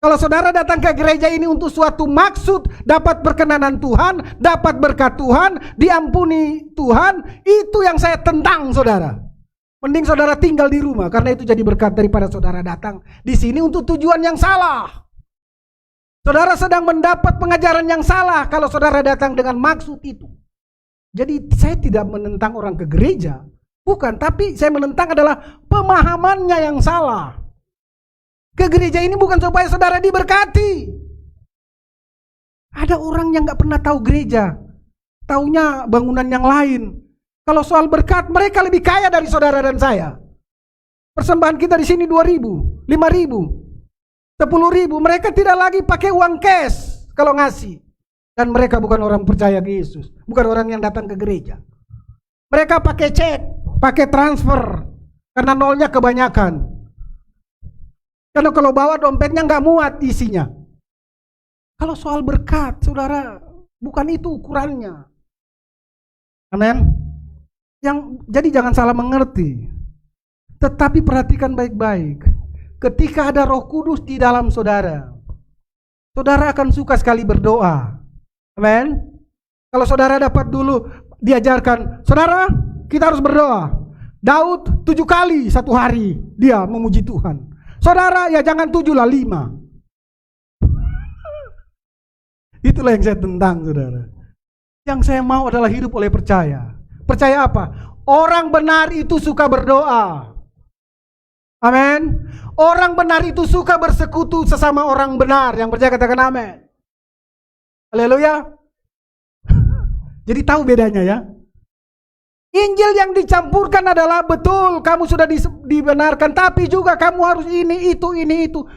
Kalau saudara datang ke gereja ini untuk suatu maksud, dapat perkenanan Tuhan, dapat berkat Tuhan, diampuni Tuhan, itu yang saya tentang saudara. Mending saudara tinggal di rumah, karena itu jadi berkat daripada saudara datang di sini untuk tujuan yang salah. Saudara sedang mendapat pengajaran yang salah kalau saudara datang dengan maksud itu. Jadi saya tidak menentang orang ke gereja, bukan, tapi saya menentang adalah pemahamannya yang salah. Ke gereja ini bukan supaya saudara diberkati. Ada orang yang gak pernah tahu gereja, taunya bangunan yang lain. Kalau soal berkat, mereka lebih kaya dari saudara dan saya. Persembahan kita di sini 2.000, 5.000. 10.000, mereka tidak lagi pakai uang cash kalau ngasih. Dan mereka bukan orang percaya ke Yesus, bukan orang yang datang ke gereja. Mereka pakai cek, pakai transfer, karena nolnya kebanyakan. Karena kalau bawa dompetnya nggak muat isinya. Kalau soal berkat, saudara, bukan itu ukurannya. Amin. Jadi jangan salah mengerti. Tetapi perhatikan baik-baik. Ketika ada Roh Kudus di dalam saudara, saudara akan suka sekali berdoa. Amin. Kalau saudara dapat dulu diajarkan, saudara, kita harus berdoa. Daud 7 kali satu hari dia memuji Tuhan. Saudara, ya jangan 7 lah, 5. Itulah yang saya tentang, saudara. Yang saya mau adalah hidup oleh percaya. Percaya apa? Orang benar itu suka berdoa. Amin. Orang benar itu suka bersekutu sesama orang benar. Yang percaya katakan amin. Haleluya. Jadi tahu bedanya ya. Injil yang dicampurkan adalah betul kamu sudah dibenarkan, tapi juga kamu harus ini itu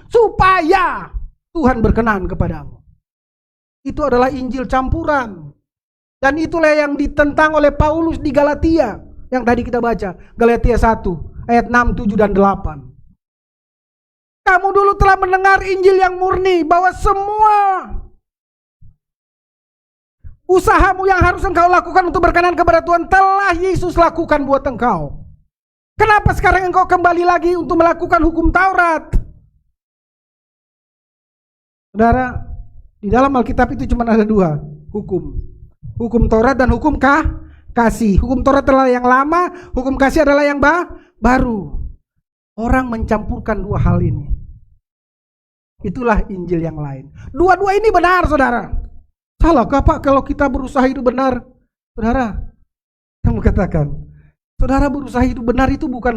supaya Tuhan berkenan kepadamu. Itu adalah Injil campuran. Dan itulah yang ditentang oleh Paulus di Galatia yang tadi kita baca, Galatia 1 ayat 6, 7 dan 8. Kamu dulu telah mendengar Injil yang murni, bahwa semua usahamu yang harus engkau lakukan untuk berkenan kepada Tuhan telah Yesus lakukan buat engkau. Kenapa sekarang engkau kembali lagi untuk melakukan hukum Taurat? Saudara, di dalam Alkitab itu cuma ada 2 hukum. Hukum Taurat dan hukum kasih. Hukum Taurat adalah yang lama, hukum kasih adalah yang baru. Orang mencampurkan 2 hal ini. Itulah Injil yang lain. Dua-dua ini benar, saudara. Salahkah Pak kalau kita berusaha hidup benar? Saudara, saya mau katakan, saudara berusaha hidup benar itu bukan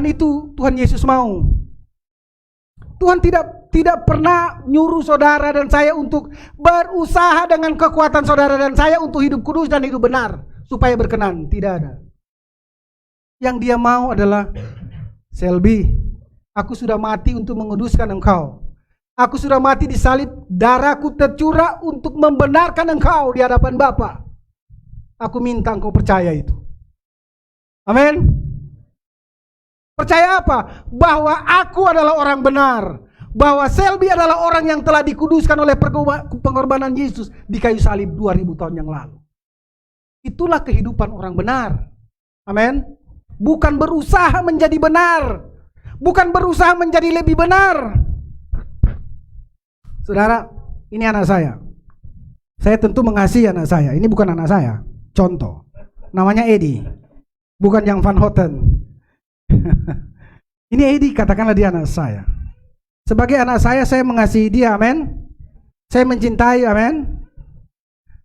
itu Tuhan Yesus mau. Tuhan tidak pernah nyuruh saudara dan saya untuk berusaha dengan kekuatan saudara dan saya untuk hidup kudus dan hidup benar supaya berkenan. Tidak ada. Yang dia mau adalah, Selby, aku sudah mati untuk menguduskan engkau. Aku sudah mati di salib, darahku tercurah untuk membenarkan engkau di hadapan Bapa. Aku minta engkau percaya itu. Amin. Percaya apa? Bahwa aku adalah orang benar. Bahwa Selby adalah orang yang telah dikuduskan oleh pengorbanan Yesus di kayu salib 2000 tahun yang lalu. Itulah kehidupan orang benar. Amin. Bukan berusaha menjadi benar. Bukan berusaha menjadi lebih benar. Saudara, ini anak saya. Saya tentu mengasihi anak saya. Ini bukan anak saya. Contoh. Namanya Edi. Bukan yang Van Houten. Ini Edi, katakanlah dia anak saya. Sebagai anak saya mengasihi dia, amin. Saya mencintai, amin.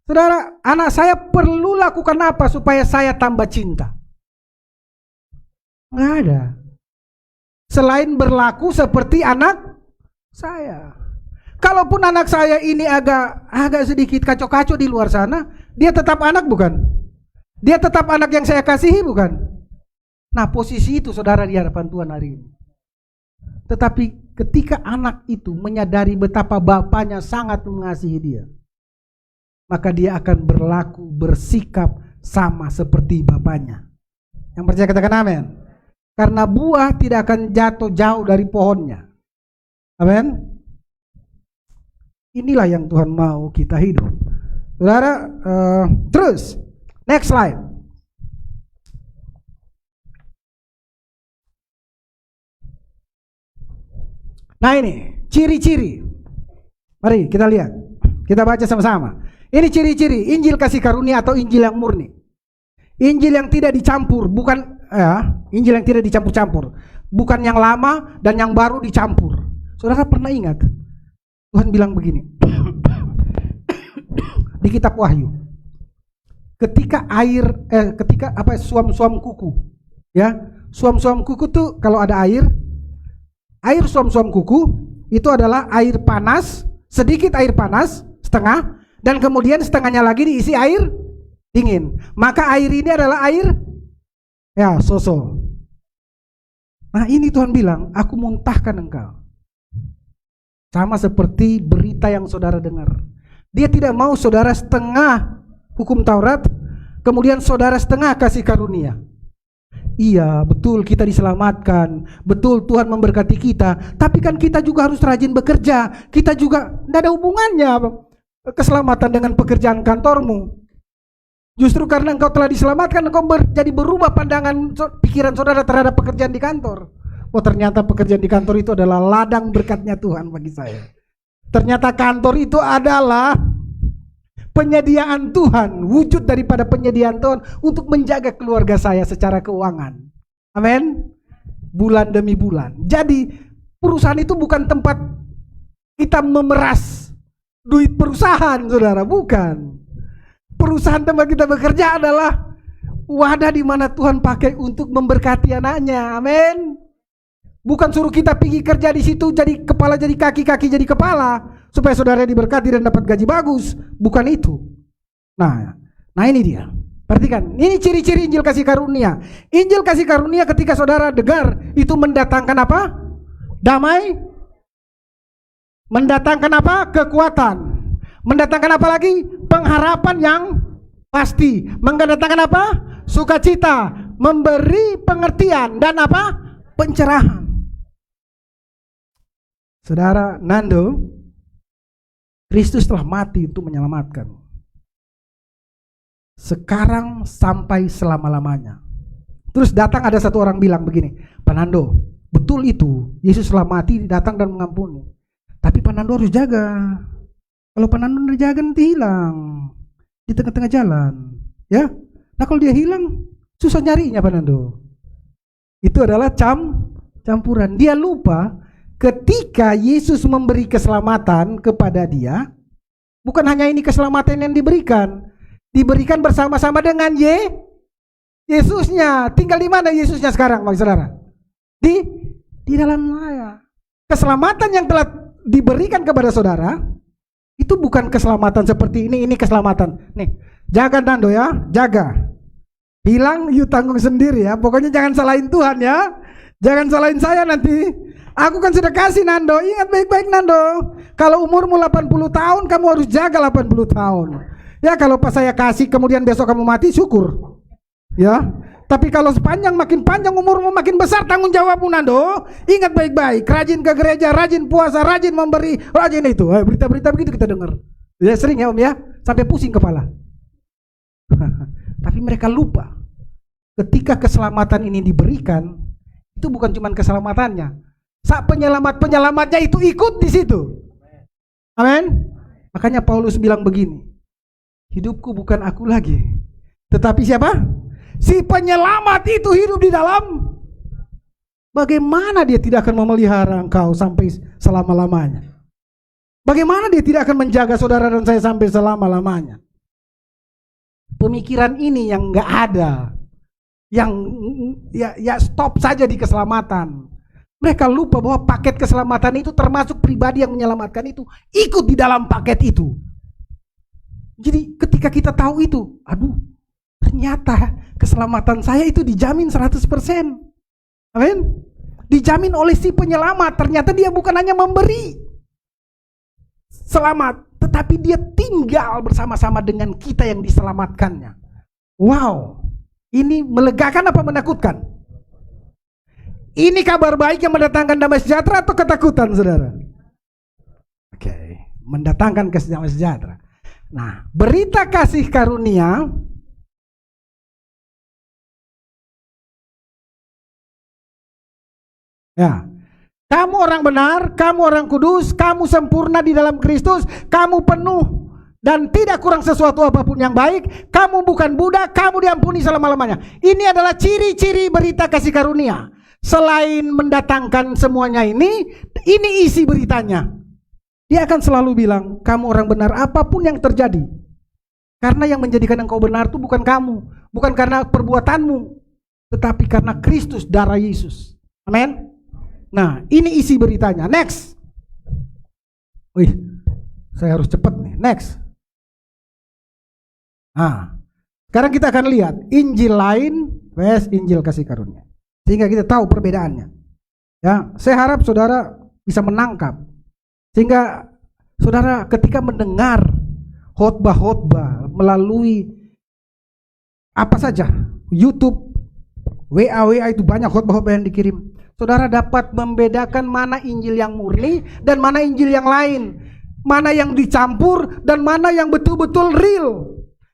Saudara, anak saya perlu lakukan apa supaya saya tambah cinta? Nggak ada. Selain berlaku seperti anak saya. Kalaupun anak saya ini agak sedikit kacau-kacau di luar sana, dia tetap anak bukan? Dia tetap anak yang saya kasihi bukan? Nah, posisi itu saudara di hadapan Tuhan hari ini. Tetapi ketika anak itu menyadari betapa bapaknya sangat mengasihi dia, maka dia akan bersikap sama seperti bapaknya. Yang percaya katakan amin. Karena buah tidak akan jatuh jauh dari pohonnya. Amin. Inilah yang Tuhan mau kita hidup. Saudara, terus next slide. Nah ini ciri-ciri. Mari kita lihat. Kita baca sama-sama. Ini ciri-ciri Injil kasih karunia atau Injil yang murni. Injil yang tidak dicampur, bukan Injil yang tidak dicampur-campur. Bukan yang lama dan yang baru dicampur. Saudara pernah ingat? Tuhan bilang begini. Di kitab Wahyu. Ketika suam-suam kuku, ya. Suam-suam kuku tuh kalau ada air suam-suam kuku itu adalah air panas, sedikit air panas, setengah, dan kemudian setengahnya lagi diisi air dingin. Maka air ini adalah air soso. Nah, ini Tuhan bilang, aku muntahkan engkau. Sama seperti berita yang saudara dengar. Dia tidak mau saudara setengah hukum Taurat, kemudian saudara setengah kasih karunia. Iya, betul kita diselamatkan, betul Tuhan memberkati kita, tapi kan kita juga harus rajin bekerja. Kita juga tidak ada hubungannya keselamatan dengan pekerjaan kantormu. Justru karena engkau telah diselamatkan, engkau jadi berubah pandangan pikiran saudara terhadap pekerjaan di kantor. Oh, ternyata pekerjaan di kantor itu adalah ladang berkatnya Tuhan bagi saya. Ternyata kantor itu adalah penyediaan Tuhan, wujud daripada penyediaan Tuhan untuk menjaga keluarga saya secara keuangan. Amin. Bulan demi bulan. Jadi perusahaan itu bukan tempat kita memeras duit perusahaan, saudara, bukan. Perusahaan tempat kita bekerja adalah wadah di mana Tuhan pakai untuk memberkati anaknya. Amin. Bukan suruh kita pergi kerja di situ jadi kepala jadi kaki, kaki jadi kepala supaya saudara diberkati dan dapat gaji bagus. Bukan itu. Nah ini dia. Perhatikan, ini ciri-ciri Injil kasih karunia. Injil kasih karunia ketika saudara dengar itu mendatangkan apa? Damai. Mendatangkan apa? Kekuatan. Mendatangkan apa lagi? Pengharapan yang pasti. Mendatangkan apa? Sukacita. Memberi pengertian dan apa? Pencerahan. Saudara Nando, Kristus telah mati untuk menyelamatkan. Sekarang sampai selama-lamanya. Terus datang ada satu orang bilang begini, Pak Nando, betul itu, Yesus telah mati, datang dan mengampuni. Tapi Pak Nando harus jaga. Kalau Pak Nando tidak jaga nanti hilang di tengah-tengah jalan. Ya, nah kalau dia hilang, susah nyarinya Pak Nando. Itu adalah campuran. Dia lupa ketika Yesus memberi keselamatan kepada dia, bukan hanya ini keselamatan yang diberikan bersama-sama dengan Yesusnya. Tinggal di mana Yesusnya sekarang, bagi saudara? Di dalam saya. Keselamatan yang telah diberikan kepada saudara itu bukan keselamatan seperti ini keselamatan. Nih, jaga Nando ya, jaga. Hilang you tanggung sendiri ya. Pokoknya jangan salahin Tuhan ya. Jangan salahin saya nanti. Aku kan sudah kasih Nando. Ingat baik-baik Nando. Kalau umurmu 80 tahun, kamu harus jaga 80 tahun. Ya, kalau pas saya kasih kemudian besok kamu mati, syukur. Ya. Tapi kalau makin panjang umurmu, makin besar tanggung jawabmu Nando. Ingat baik-baik, rajin ke gereja, rajin puasa, rajin memberi, rajin itu. Berita-berita begitu kita dengar. Ya sering ya Om ya, sampai pusing kepala. Tapi mereka lupa ketika keselamatan ini diberikan, itu bukan cuma keselamatannya. Saat penyelamatnya itu ikut di situ. Amin. Makanya Paulus bilang begini, hidupku bukan aku lagi, tetapi siapa? Si penyelamat itu hidup di dalam. Bagaimana dia tidak akan memelihara engkau sampai selama-lamanya? Bagaimana dia tidak akan menjaga saudara dan saya sampai selama-lamanya? Pemikiran ini yang enggak ada, yang ya stop saja di keselamatan. Mereka lupa bahwa paket keselamatan itu termasuk pribadi yang menyelamatkan itu ikut di dalam paket itu. Jadi ketika kita tahu itu, aduh, ternyata keselamatan saya itu dijamin 100%. Amin. Dijamin oleh si penyelamat. Ternyata dia bukan hanya memberi selamat, tetapi dia tinggal bersama-sama dengan kita yang diselamatkannya. Wow, ini melegakan apa menakutkan? Ini kabar baik yang mendatangkan damai sejahtera atau ketakutan, saudara? Oke, mendatangkan damai sejahtera. Nah, berita kasih karunia ya, kamu orang benar, kamu orang kudus, kamu sempurna di dalam Kristus, kamu penuh dan tidak kurang sesuatu apapun yang baik, kamu bukan budak, kamu diampuni selama-lamanya. Ini adalah ciri-ciri berita kasih karunia. Selain mendatangkan semuanya ini isi beritanya. Dia akan selalu bilang, kamu orang benar apapun yang terjadi. Karena yang menjadikan engkau benar itu bukan kamu, bukan karena perbuatanmu, tetapi karena Kristus, darah Yesus. Amin. Nah, ini isi beritanya. Next. Wih, saya harus cepat nih. Next. Nah, sekarang kita akan lihat Injil lain vs Injil kasih karunia, sehingga kita tahu perbedaannya. Ya, saya harap saudara bisa menangkap, sehingga saudara ketika mendengar khotbah-khotbah melalui apa saja, YouTube, WA itu banyak khotbah-khotbah yang dikirim. Saudara dapat membedakan mana Injil yang murni dan mana Injil yang lain, mana yang dicampur dan mana yang betul-betul real,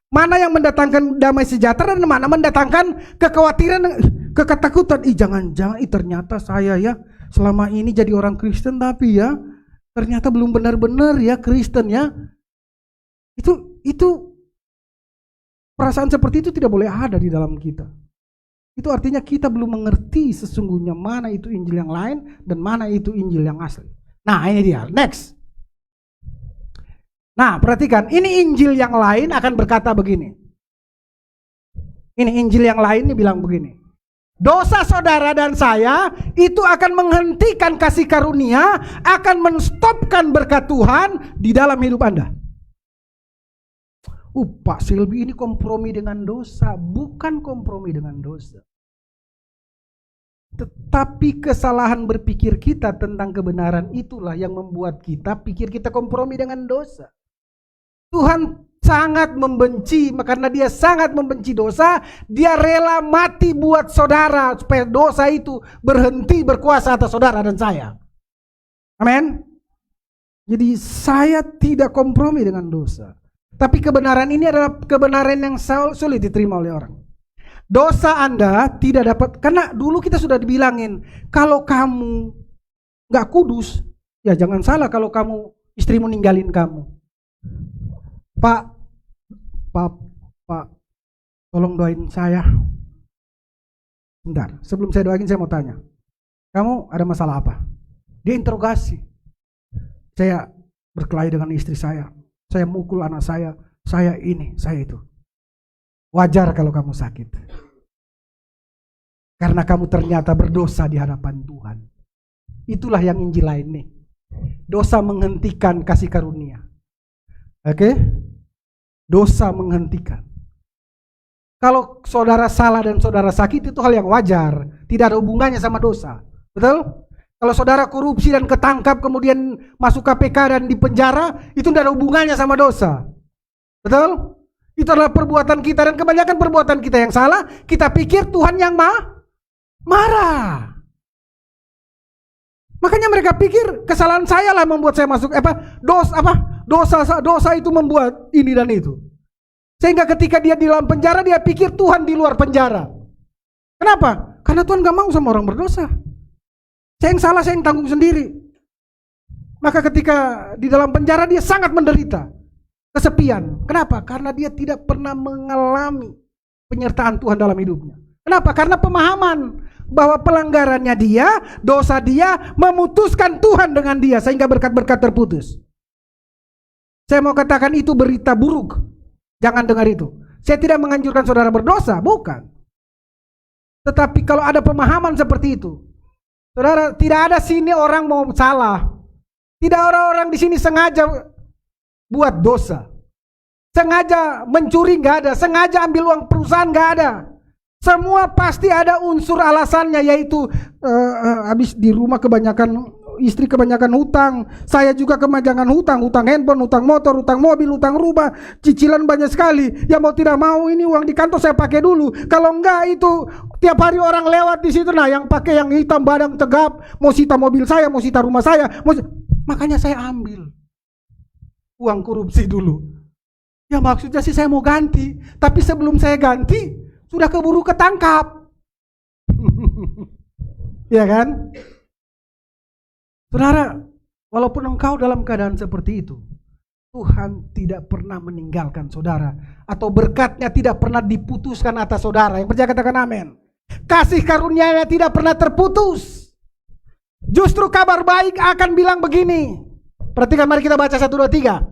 mana yang mendatangkan damai sejahtera dan mana mendatangkan kekhawatiran, ketakutan. Jangan-jangan ternyata saya ya selama ini jadi orang Kristen tapi ya ternyata belum benar-benar ya Kristen ya. Itu perasaan seperti itu tidak boleh ada di dalam kita. Itu artinya kita belum mengerti sesungguhnya mana itu Injil yang lain dan mana itu Injil yang asli. Nah, ini dia. Next. Nah, perhatikan. Ini Injil yang lain akan berkata begini. Ini Injil yang lain ini bilang begini. Dosa saudara dan saya itu akan menghentikan kasih karunia, akan menstopkan berkat Tuhan di dalam hidup Anda. Pak Silbi ini kompromi dengan dosa. Bukan kompromi dengan dosa, tetapi kesalahan berpikir kita tentang kebenaran itulah yang membuat kita pikir kita kompromi dengan dosa. Tuhan sangat membenci, karena dia sangat membenci dosa, dia rela mati buat saudara supaya dosa itu berhenti berkuasa atas saudara dan saya. Amin. Jadi saya tidak kompromi dengan dosa. Tapi kebenaran ini adalah kebenaran yang sulit diterima oleh orang. Dosa Anda tidak dapat, karena dulu kita sudah dibilangin, kalau kamu gak kudus, ya jangan salah kalau kamu istrimu ninggalin kamu. Pak, tolong doain saya. Bentar, sebelum saya doain saya mau tanya, kamu ada masalah apa? Dia interogasi. Saya berkelahi dengan istri saya mukul anak saya ini, saya itu. Wajar kalau kamu sakit, karena kamu ternyata berdosa di hadapan Tuhan. Itulah yang Injil lain nih. Dosa menghentikan kasih karunia. Oke? Dosa menghentikan. Kalau saudara salah dan saudara sakit itu hal yang wajar, tidak ada hubungannya sama dosa. Betul? Kalau saudara korupsi dan ketangkap kemudian masuk KPK dan dipenjara, itu tidak ada hubungannya sama dosa. Betul? Itu adalah perbuatan kita, dan kebanyakan perbuatan kita yang salah, kita pikir Tuhan yang marah. Makanya mereka pikir kesalahan saya lah membuat saya masuk dosa itu membuat ini dan itu. Sehingga ketika dia di dalam penjara, dia pikir Tuhan di luar penjara. Kenapa? Karena Tuhan gak mau sama orang berdosa. Saya yang salah, saya yang tanggung sendiri. Maka ketika di dalam penjara dia sangat menderita, kesepian. Kenapa? Karena dia tidak pernah mengalami penyertaan Tuhan dalam hidupnya. Kenapa? Karena pemahaman bahwa pelanggarannya dia, dosa dia memutuskan Tuhan dengan dia, sehingga berkat-berkat terputus. Saya mau katakan itu berita buruk. Jangan dengar itu. Saya tidak menganjurkan saudara berdosa, bukan. Tetapi kalau ada pemahaman seperti itu, Saudara, tidak ada sini orang mau salah. Tidak orang-orang di sini sengaja buat dosa. Sengaja mencuri nggak ada, sengaja ambil uang perusahaan nggak ada. Semua pasti ada unsur alasannya, yaitu habis di rumah kebanyakan, istri kebanyakan hutang, saya juga kebanyakan hutang, hutang handphone, hutang motor, hutang mobil, hutang rumah, cicilan banyak sekali. Ya mau tidak mau ini uang di kantor saya pakai dulu. Kalau enggak itu tiap hari orang lewat di situ, nah yang pakai yang hitam badang tegap, mau sita mobil saya, mau sita rumah saya, makanya saya ambil uang korupsi dulu. Ya maksudnya sih saya mau ganti, tapi sebelum saya ganti sudah keburu ketangkap. Ya kan? Saudara, walaupun engkau dalam keadaan seperti itu, Tuhan tidak pernah meninggalkan saudara, atau berkatnya tidak pernah diputuskan atas saudara. Yang percaya katakan amin. Kasih karunia-Nya tidak pernah terputus. Justru kabar baik akan bilang begini. Perhatikan, mari kita baca 1, 2, 3.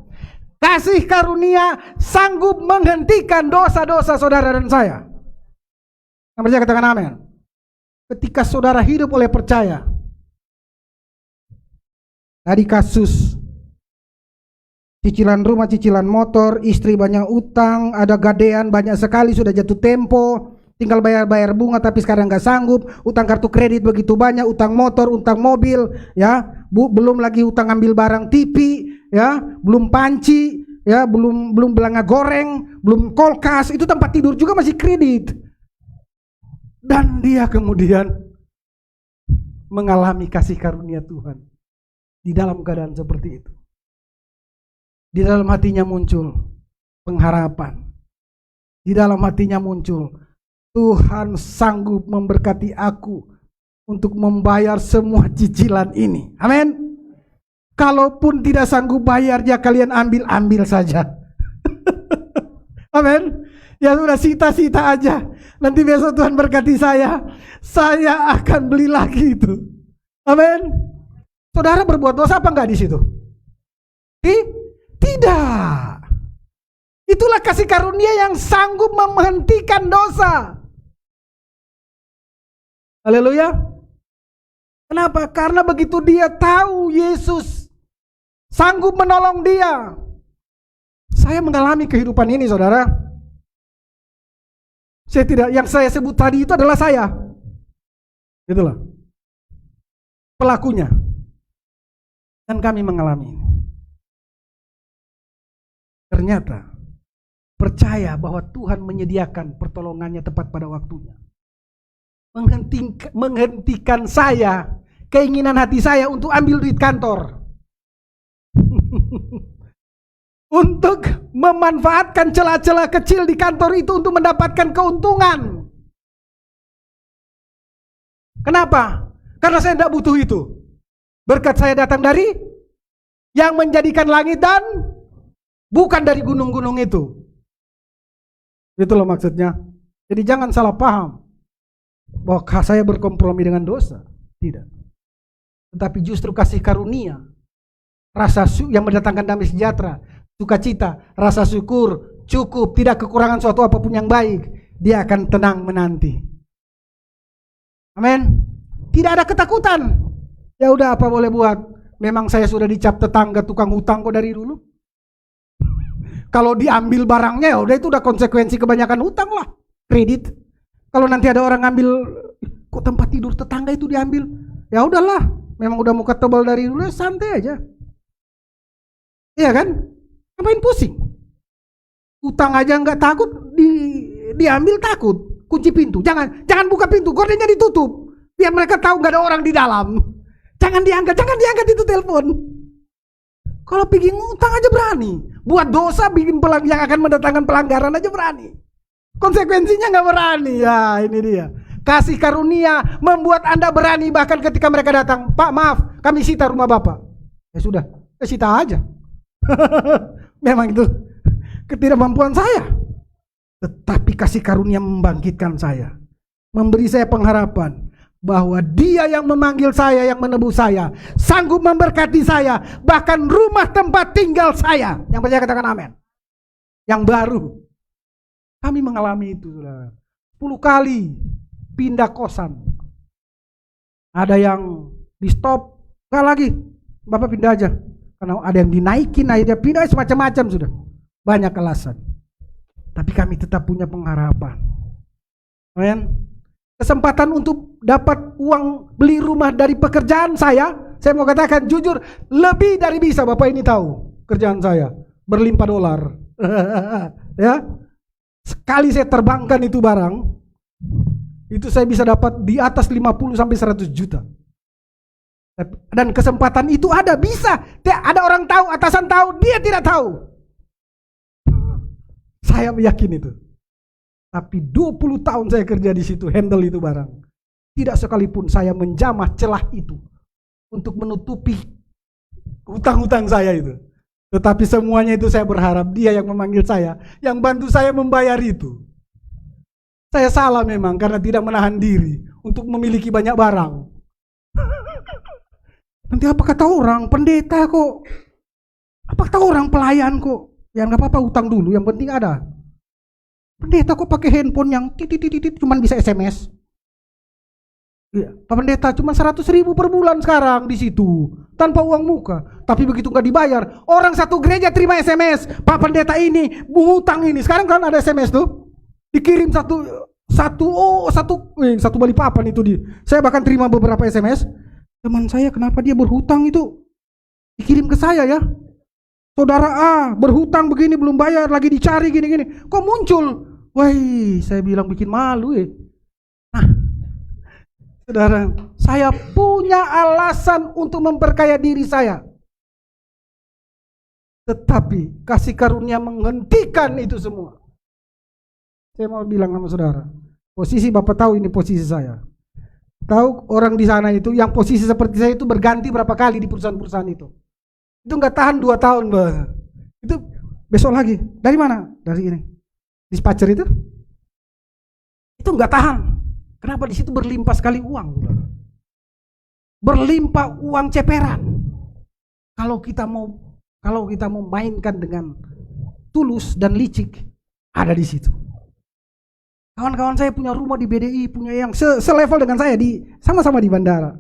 Kasih karunia sanggup menghentikan dosa-dosa saudara dan saya. Yang percaya katakan amin. Ketika saudara hidup oleh percaya, tadi kasus cicilan rumah, cicilan motor, istri banyak utang, ada gadean banyak sekali, sudah jatuh tempo, tinggal bayar bunga tapi sekarang nggak sanggup, utang kartu kredit begitu banyak, utang motor, utang mobil, ya, belum lagi utang ambil barang TV, ya, belum panci, ya, belum belanga goreng, belum kulkas, itu tempat tidur juga masih kredit. Dan dia kemudian mengalami kasih karunia Tuhan di dalam keadaan seperti itu. Di dalam hatinya muncul pengharapan. Di dalam hatinya muncul, Tuhan sanggup memberkati aku untuk membayar semua cicilan ini. Amin. Kalaupun tidak sanggup bayar, ya kalian ambil saja. Amin. Ya sudah, sita-sita aja. Nanti besok Tuhan berkati saya akan beli lagi itu. Amin. Saudara berbuat dosa apa enggak di situ? Tidak. Itulah kasih karunia yang sanggup menghentikan dosa. Haleluya. Kenapa? Karena begitu dia tahu Yesus sanggup menolong dia. Saya mengalami kehidupan ini, saudara. Yang saya sebut tadi itu adalah saya. Itulah pelakunya. Dan kami mengalami ini. Ternyata percaya bahwa Tuhan menyediakan pertolongannya tepat pada waktunya. Menghentikan saya, keinginan hati saya untuk ambil duit kantor. Untuk memanfaatkan celah-celah kecil di kantor itu untuk mendapatkan keuntungan. Kenapa? Karena saya tidak butuh itu. Berkat saya datang dari yang menjadikan langit dan bukan dari gunung-gunung itu. Itulah maksudnya. Jadi jangan salah paham bahwa saya berkompromi dengan dosa. Tidak. Tetapi justru kasih karunia, rasa yang mendatangkan damai sejahtera, sukacita, rasa syukur, cukup, tidak kekurangan suatu apapun yang baik, dia akan tenang menanti. Amin. Tidak ada ketakutan. Ya udah, apa boleh buat? Memang saya sudah dicap tetangga tukang hutang kok dari dulu. Kalau diambil barangnya, ya udah, itu udah konsekuensi kebanyakan hutang lah, kredit. Kalau nanti ada orang ngambil, kok tempat tidur tetangga itu diambil, ya udahlah, memang udah muka tebal dari dulu, ya santai aja. Iya kan? Ngapain pusing? Utang aja nggak takut, diambil takut. Kunci pintu, jangan buka pintu, gordennya ditutup, biar mereka tahu nggak ada orang di dalam. Jangan diangkat itu telepon. Kalau bikin utang aja berani, buat dosa bikin yang akan mendatangkan pelanggaran aja berani. Konsekuensinya nggak berani. Ya ini dia. Kasih karunia membuat Anda berani bahkan ketika mereka datang, Pak maaf, kami sita rumah Bapak. Ya sudah, sita aja. Memang itu ketidakmampuan saya. Tetapi kasih karunia membangkitkan saya, memberi saya pengharapan bahwa Dia yang memanggil saya, yang menebus saya, sanggup memberkati saya, bahkan rumah tempat tinggal saya. Yang percaya katakan amin. Yang baru. Kami mengalami itu, saudara. 10 kali pindah kosan. Ada yang di stop, enggak lagi, Bapak pindah aja. Karena ada yang dinaikin, akhirnya pindah, semacam-macam sudah. Banyak alasan. Tapi kami tetap punya pengharapan. Kesempatan untuk dapat uang beli rumah dari pekerjaan saya mau katakan jujur, lebih dari bisa. Bapak ini tahu kerjaan saya, berlimpah dolar. Ya, sekali saya terbangkan itu barang, itu saya bisa dapat di atas 50 sampai 100 juta. Dan kesempatan itu ada, bisa. Ada orang tahu, atasan tahu, dia tidak tahu. Saya yakin itu. Tapi 20 tahun saya kerja di situ, handle itu barang. Tidak sekalipun saya menjamah celah itu untuk menutupi hutang-hutang saya itu. Tetapi semuanya itu saya berharap dia yang memanggil saya, yang bantu saya membayar itu. Saya salah memang karena tidak menahan diri untuk memiliki banyak barang. Nanti apa kata orang, pendeta kok, apa kata orang, pelayan kok, ya nggak apa-apa, utang dulu, yang penting ada. Pendeta kok pakai handphone yang titit cuman bisa SMS. Ya, Pak Pendeta cuma 100.000 per bulan sekarang di situ tanpa uang muka. Tapi begitu nggak dibayar, orang satu gereja terima SMS, Pak Pendeta ini hutang ini. Sekarang kan ada SMS tuh, dikirim satu balik papan itu di. Saya bahkan terima beberapa SMS. Teman saya kenapa dia berhutang itu? Dikirim ke saya ya. Saudara A berhutang begini belum bayar, lagi dicari gini-gini. Kok muncul? Wah, saya bilang bikin malu ya. Nah, saudara, saya punya alasan untuk memperkaya diri saya. Tetapi kasih karunia menghentikan itu semua. Saya mau bilang sama saudara, posisi Bapak tahu ini posisi saya. Tahu orang di sana itu yang posisi seperti saya itu berganti berapa kali di perusahaan-perusahaan itu. Itu nggak tahan 2 tahun, Mbak. Itu besok lagi. Dari mana? Dari ini. Dispatcher itu. Itu nggak tahan. Kenapa? Di situ berlimpah sekali uang, saudara. Berlimpah uang ceperan. Kalau kita mau mainkan dengan tulus dan licik, ada di situ. Kawan-kawan saya punya rumah di BDI, punya yang selevel dengan saya sama-sama di bandara.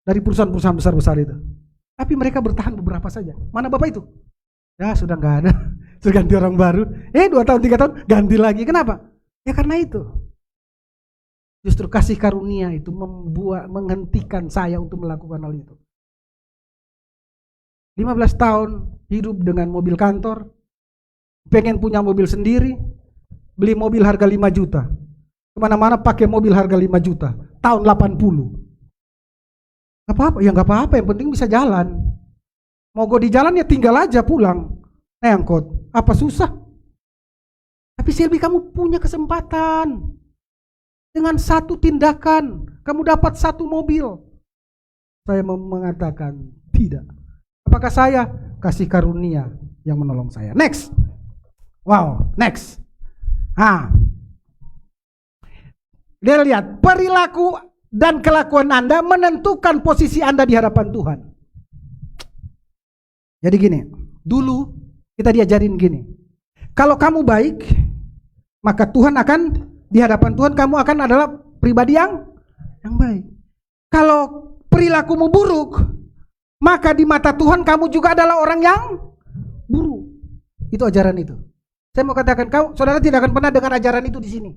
Dari perusahaan-perusahaan besar-besar itu. Tapi mereka bertahan beberapa saja. Mana Bapak itu? Ya sudah nggak ada. Sudah ganti orang baru. 2 tahun 3 tahun ganti lagi. Kenapa? Ya karena itu. Justru kasih karunia itu menghentikan saya untuk melakukan hal itu. 15 tahun hidup dengan mobil kantor, pengen punya mobil sendiri, beli mobil harga 5 juta. Kemana-mana pakai mobil harga 5 juta. Tahun 80. Gak apa-apa, ya gak apa-apa, yang penting bisa jalan. Mogok di jalan ya tinggal aja pulang. Angkot, apa susah? Tapi Selby, kamu punya kesempatan. Dengan satu tindakan, kamu dapat 1 mobil. Saya mengatakan tidak. Apakah saya? Kasih karunia yang menolong saya. Next. Wow, next. Dia lihat perilaku dan kelakuan Anda menentukan posisi Anda di hadapan Tuhan. Jadi gini, dulu kita diajarin gini. Kalau kamu baik, maka Tuhan akan, di hadapan Tuhan kamu akan adalah pribadi yang baik. Kalau perilakumu buruk, maka di mata Tuhan kamu juga adalah orang yang buruk. Itu ajaran itu. Saya mau katakan, saudara tidak akan pernah dengar ajaran itu di sini.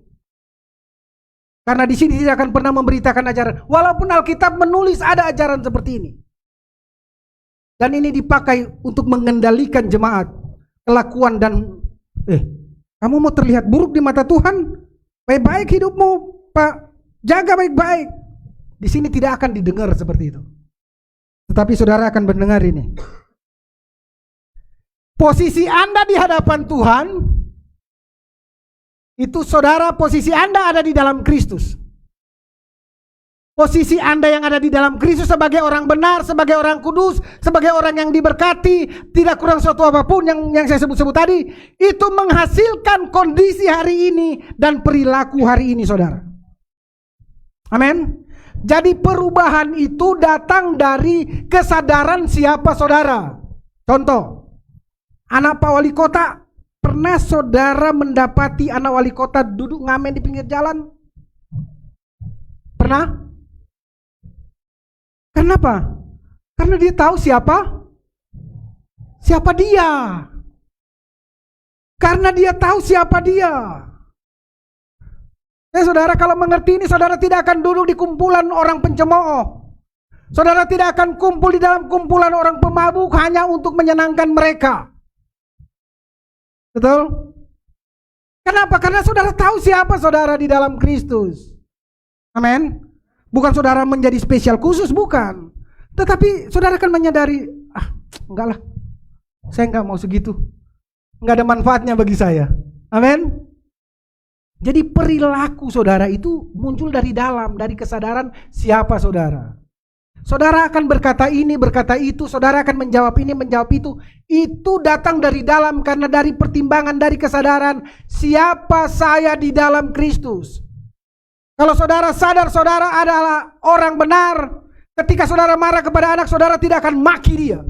Karena di sini tidak akan pernah memberitakan ajaran. Walaupun Alkitab menulis ada ajaran seperti ini. Dan ini dipakai untuk mengendalikan jemaat. Kelakuan dan kamu mau terlihat buruk di mata Tuhan? Baik-baik hidupmu, Pak. Jaga baik-baik. Di sini tidak akan didengar seperti itu. Tetapi saudara akan mendengar ini. Posisi Anda di hadapan Tuhan, itu saudara, posisi Anda ada di dalam Kristus. Posisi Anda yang ada di dalam Kristus sebagai orang benar, sebagai orang kudus, sebagai orang yang diberkati, tidak kurang suatu apapun yang saya sebut-sebut tadi, itu menghasilkan kondisi hari ini dan perilaku hari ini, saudara. Amin. Jadi perubahan itu datang dari kesadaran siapa saudara. Contoh, anak Pak Wali Kota, pernah saudara mendapati anak wali kota duduk ngamen di pinggir jalan? Pernah? Kenapa? Karena dia tahu siapa dia. Karena dia tahu siapa dia. Saudara, kalau mengerti ini, saudara tidak akan duduk di kumpulan orang pencemooh. Saudara tidak akan kumpul di dalam kumpulan orang pemabuk hanya untuk menyenangkan mereka. Betul? Kenapa? Karena saudara tahu siapa saudara di dalam Kristus. Amin. Bukan saudara menjadi spesial khusus, bukan. Tetapi saudara akan menyadari, enggak lah, saya enggak mau segitu. Enggak ada manfaatnya bagi saya. Amin. Jadi perilaku saudara itu muncul dari dalam, dari kesadaran siapa saudara. Saudara akan berkata ini, berkata itu, saudara akan menjawab ini, menjawab itu. Itu datang dari dalam karena dari pertimbangan, dari kesadaran siapa saya di dalam Kristus. Kalau saudara sadar saudara adalah orang benar, ketika saudara marah kepada anak, saudara tidak akan maki dia.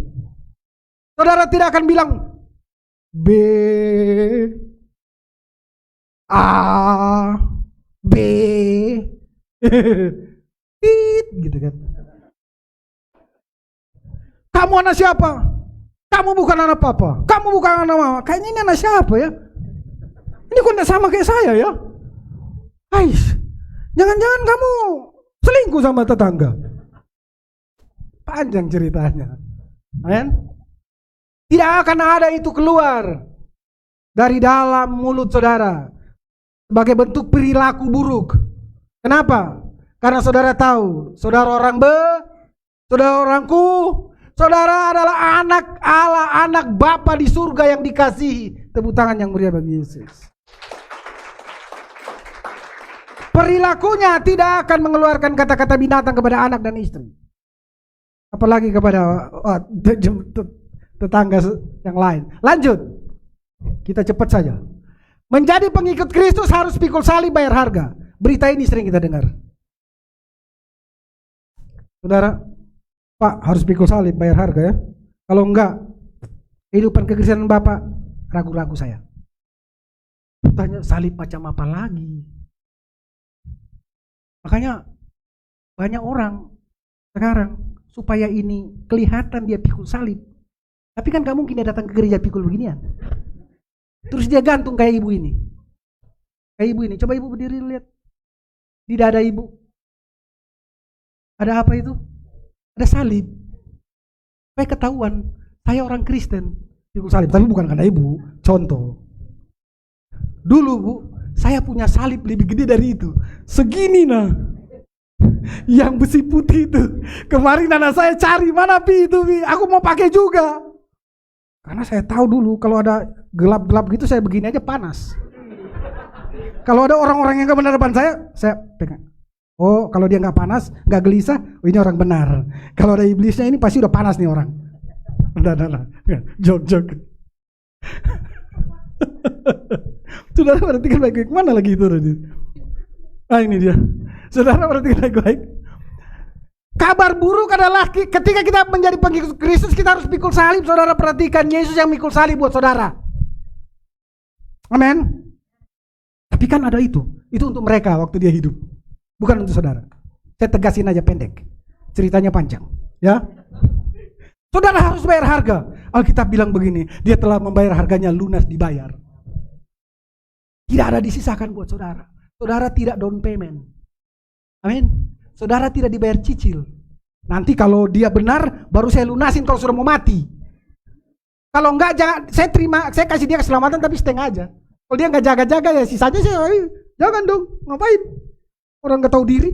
Saudara tidak akan bilang B A B gitu kan. Kamu anak siapa? Kamu bukan anak papa. Kamu bukan anak mama. Kayaknya ini anak siapa ya? Ini kok tidak sama kayak saya ya? Ais, jangan-jangan kamu selingkuh sama tetangga. Panjang ceritanya. Amen? Tidak akan ada itu keluar dari dalam mulut saudara sebagai bentuk perilaku buruk. Kenapa? Karena saudara tahu, saudara orangku, saudara adalah anak Allah, anak Bapa di surga yang dikasihi. Tepuk tangan yang meriah bagi Yesus. Perilakunya tidak akan mengeluarkan kata-kata binatang kepada anak dan istri. Apalagi kepada tetangga yang lain. Lanjut. Kita cepat saja. Menjadi pengikut Kristus harus pikul salib, bayar harga. Berita ini sering kita dengar. Saudara, Pak, harus pikul salib, bayar harga ya. Kalau enggak, kehidupan kekristenan Bapak ragu-ragu saya. Tanya salib macam apa lagi? Makanya banyak orang sekarang supaya ini kelihatan dia pikul salib. Tapi kan gak mungkin dia datang ke gereja pikul beginian. Terus dia gantung kayak ibu ini. Kayak ibu ini, coba ibu berdiri lihat. Di dada ibu. Ada apa itu? Ada salib. Supaya ketahuan, saya orang Kristen. Pikul salib, tapi bukan karena ibu. Contoh. Dulu Bu, saya punya salib lebih gede dari itu. Segini nah. Yang besi putih itu. Kemarin anak saya cari, mana Pi itu Pi? Aku mau pakai juga. Karena saya tahu dulu kalau ada gelap-gelap gitu saya begini aja panas. Kalau ada orang-orang yang gak benar depan saya pegang. Oh, kalau dia gak panas, gak gelisah, oh ini orang benar. Kalau ada iblisnya ini pasti udah panas nih orang. Udah. Jok. Saudara perhatikan baik-baik. Mana lagi itu tadi? Ini dia. Saudara perhatikan baik-baik. Kabar buruk adalah ketika kita menjadi pengikut Kristus kita harus pikul salib. Saudara perhatikan, Yesus yang mikul salib buat saudara. Amin. Tapi kan ada itu untuk mereka waktu dia hidup, bukan untuk saudara. Saya tegasin aja pendek, ceritanya panjang ya. Saudara harus bayar harga. Alkitab bilang begini, dia telah membayar harganya, lunas dibayar. Tidak ada disisakan buat saudara. Saudara tidak down payment. Amin. Saudara tidak dibayar cicil. Nanti kalau dia benar, baru saya lunasin kalau sudah mau mati. Kalau enggak, jangan, saya kasih dia keselamatan tapi setengah aja. Kalau dia enggak jaga-jaga ya sisanya saya jangan dong, ngapain? Orang enggak tahu diri.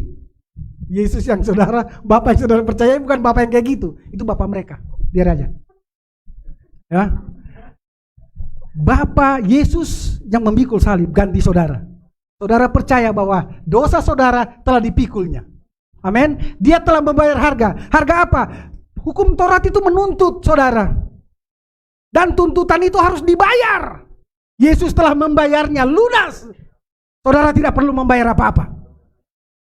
Yesus yang saudara, Bapak yang saudara percaya bukan Bapak yang kayak gitu. Itu Bapak mereka. Biar aja. Ya. Bapak Yesus yang memikul salib ganti saudara. Saudara percaya bahwa dosa saudara telah dipikulnya. Amin. Dia telah membayar harga. Harga apa? Hukum Taurat itu menuntut saudara. Dan tuntutan itu harus dibayar. Yesus telah membayarnya lunas. Saudara tidak perlu membayar apa-apa.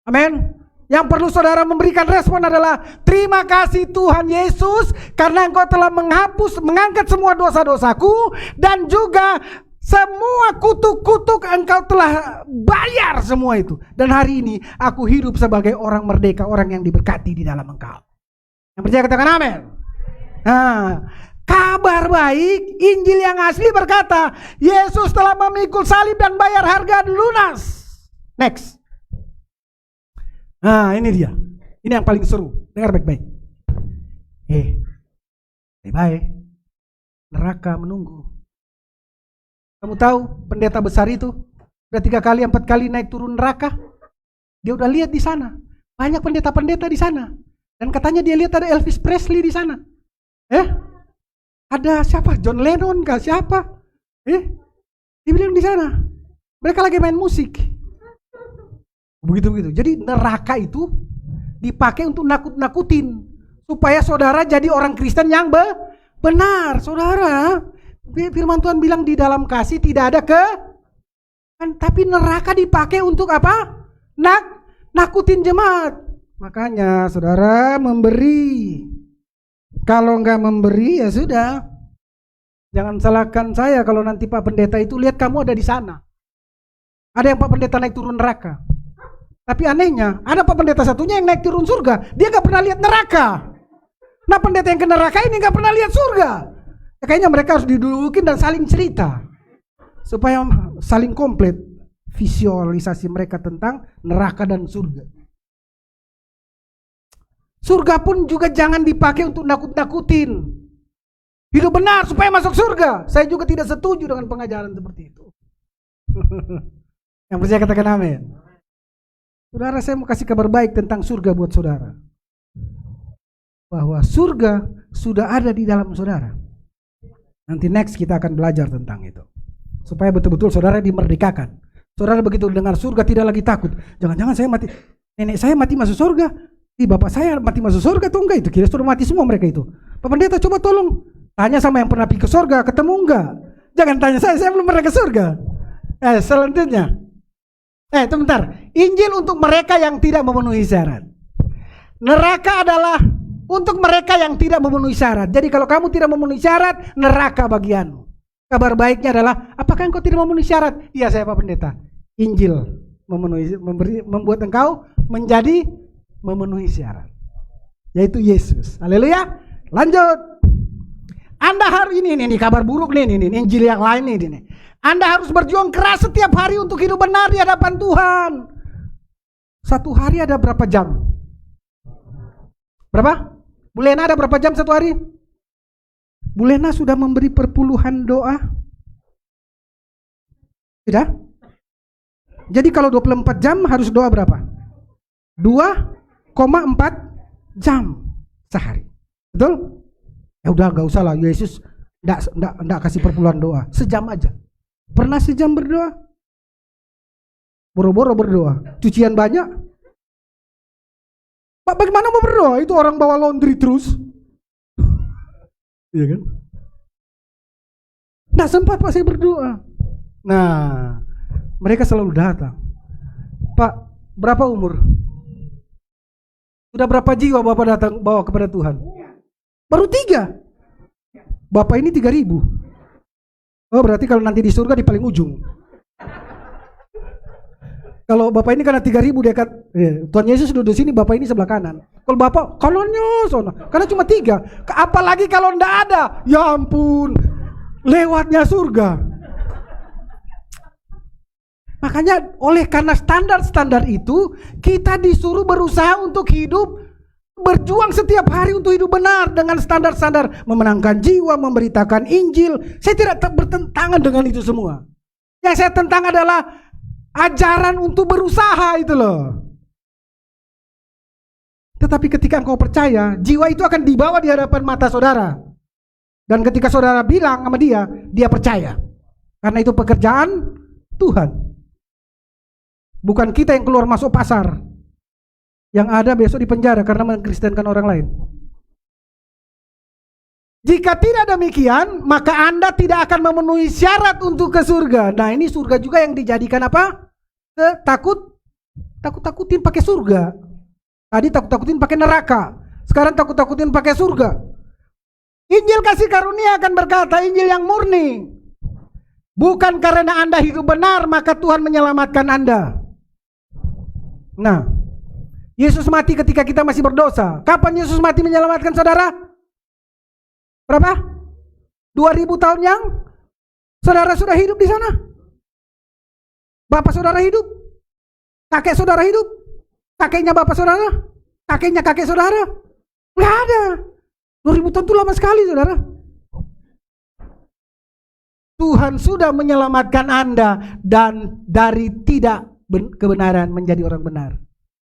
Amin. Yang perlu saudara memberikan respon adalah terima kasih Tuhan Yesus karena Engkau telah mengangkat semua dosa-dosaku dan juga semua kutuk-kutuk Engkau telah bayar semua itu. Dan hari ini aku hidup sebagai orang merdeka, orang yang diberkati di dalam Engkau. Yang percaya katakan amin. Nah, kabar baik, Injil yang asli berkata, Yesus telah memikul salib dan bayar harga lunas. Next. Nah, ini dia. Ini yang paling seru. Dengar baik-baik. Baik-baik. Neraka menunggu. Kamu tahu pendeta besar itu udah 3 kali 4 kali naik turun neraka. Dia udah lihat di sana. Banyak pendeta-pendeta di sana. Dan katanya dia lihat ada Elvis Presley di sana. Ada siapa? John Lennon kah? Siapa? Dia bilang di sana. Mereka lagi main musik. Begitu-begitu. Jadi neraka itu dipakai untuk nakut-nakutin supaya saudara jadi orang Kristen yang benar. Saudara, firman Tuhan bilang di dalam kasih tidak ada tapi neraka dipakai untuk apa? Nakutin jemaat. Makanya saudara memberi. Kalau enggak memberi ya sudah. Jangan salahkan saya kalau nanti Pak Pendeta itu lihat kamu ada di sana. Ada yang Pak Pendeta naik turun neraka. Tapi anehnya, ada Pak Pendeta satunya yang naik turun surga. Dia gak pernah lihat neraka. Nah pendeta yang ke neraka ini gak pernah lihat surga. Ya, kayaknya mereka harus didudukin dan saling cerita. Supaya saling komplit visualisasi mereka tentang neraka dan surga. Surga pun juga jangan dipakai untuk nakut-nakutin. Hidup benar supaya masuk surga. Saya juga tidak setuju dengan pengajaran seperti itu. Yang percaya katakan amin. Saudara, saya mau kasih kabar baik tentang surga buat saudara. Bahwa surga sudah ada di dalam saudara. Nanti next kita akan belajar tentang itu. Supaya betul-betul saudara dimerdekakan. Saudara begitu dengar surga tidak lagi takut. Jangan-jangan saya mati, nenek saya mati masuk surga. Bapak saya mati masuk surga atau enggak itu? Kira sudah mati semua mereka itu. Pak Pendeta coba tolong tanya sama yang pernah pergi ke surga, ketemu enggak? Jangan tanya saya belum pernah ke surga. Selanjutnya. Sebentar. Injil untuk mereka yang tidak memenuhi syarat. Neraka adalah untuk mereka yang tidak memenuhi syarat. Jadi kalau kamu tidak memenuhi syarat, neraka bagianmu. Kabar baiknya adalah, apakah engkau tidak memenuhi syarat? Iya saya Pak Pendeta. Injil membuat engkau menjadi memenuhi syarat. Yaitu Yesus. Haleluya. Lanjut. Anda harus ini kabar buruk nih, Injil yang lain nih. Anda harus berjuang keras setiap hari untuk hidup benar di hadapan Tuhan. Satu hari ada berapa jam? Berapa? Bu Lena ada berapa jam satu hari? Bu Lena sudah memberi perpuluhan doa? Tidak? Jadi kalau 24 jam harus doa berapa? 2,4 jam sehari. Betul? Ya udah gak usah lah, Yesus enggak kasih perpuluhan doa. Sejam aja. Pernah sejam berdoa? Boro-boro berdoa. Cucian banyak? Pak bagaimana mau berdoa? Itu orang bawa laundry terus. Iya kan? Nggak sempat Pak saya berdoa. Nah, mereka selalu datang. Pak, berapa umur? Sudah berapa jiwa Bapak datang bawa kepada Tuhan? Baru 3. Bapak ini 3.000. Oh berarti kalau nanti di surga di paling ujung. Kalau Bapak ini karena 3.000 dia kan, Tuhan Yesus duduk sini, Bapak ini sebelah kanan. Kalau Bapak kanannya sono, karena cuma 3. Apalagi kalau ndak ada, ya ampun, lewatnya surga. Makanya oleh karena standar-standar itu, kita disuruh berusaha untuk hidup, berjuang setiap hari untuk hidup benar dengan standar-standar memenangkan jiwa, memberitakan Injil. Saya tidak bertentangan dengan itu semua. Yang saya tentang adalah ajaran untuk berusaha itu loh. Tetapi ketika engkau percaya, jiwa itu akan dibawa di hadapan mata saudara. Dan ketika saudara bilang sama dia, dia percaya. Karena itu pekerjaan Tuhan. Bukan kita yang keluar masuk pasar. Yang ada besok di penjara karena mengkristenkan orang lain. Jika tidak demikian, maka Anda tidak akan memenuhi syarat untuk ke surga. Nah ini surga juga yang dijadikan apa? Takut-takutin pakai surga. Tadi takut-takutin pakai neraka. Sekarang takut-takutin pakai surga. Injil kasih karunia akan berkata, Injil yang murni. Bukan karena Anda hidup benar, maka Tuhan menyelamatkan Anda. Nah, Yesus mati ketika kita masih berdosa. Kapan Yesus mati menyelamatkan saudara? Berapa? 2000 tahun yang saudara sudah hidup di sana. Bapak saudara hidup. Kakek saudara hidup. Kakeknya bapak saudara. Kakeknya kakek saudara. Nggak ada. 2000 tahun itu lama sekali saudara. Tuhan sudah menyelamatkan Anda dan dari tidak kebenaran menjadi orang benar.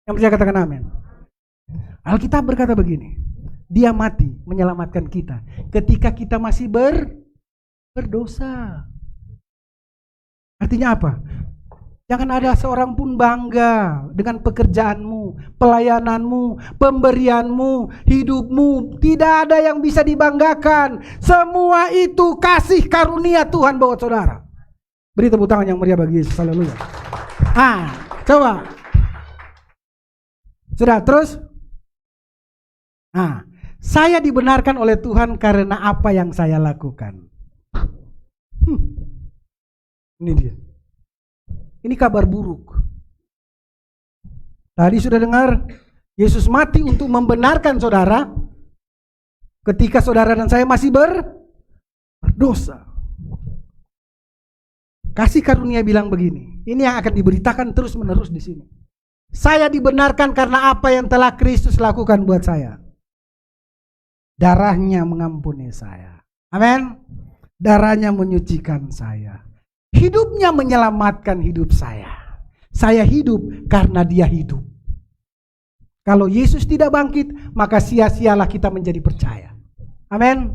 Yang percaya katakan amin. Alkitab berkata begini, Dia mati menyelamatkan kita ketika kita masih berdosa. Artinya apa? Jangan ada seorang pun bangga dengan pekerjaanmu, pelayananmu, pemberianmu, hidupmu. Tidak ada yang bisa dibanggakan. Semua itu kasih karunia Tuhan buat saudara. Beri tepuk tangan yang meriah bagi Yesus. Haleluya. Coba. Sudah, terus. Saya dibenarkan oleh Tuhan karena apa yang saya lakukan. Ini dia. Ini kabar buruk. Tadi sudah dengar, Yesus mati untuk membenarkan saudara ketika saudara dan saya masih berdosa. Kasih karunia bilang begini, ini yang akan diberitakan terus menerus di sini. Saya dibenarkan karena apa yang telah Kristus lakukan buat saya. Darahnya mengampuni saya. Amin. Darahnya menyucikan saya. Hidupnya menyelamatkan hidup saya. Saya hidup karena Dia hidup. Kalau Yesus tidak bangkit, maka sia-sialah kita menjadi percaya. Amin.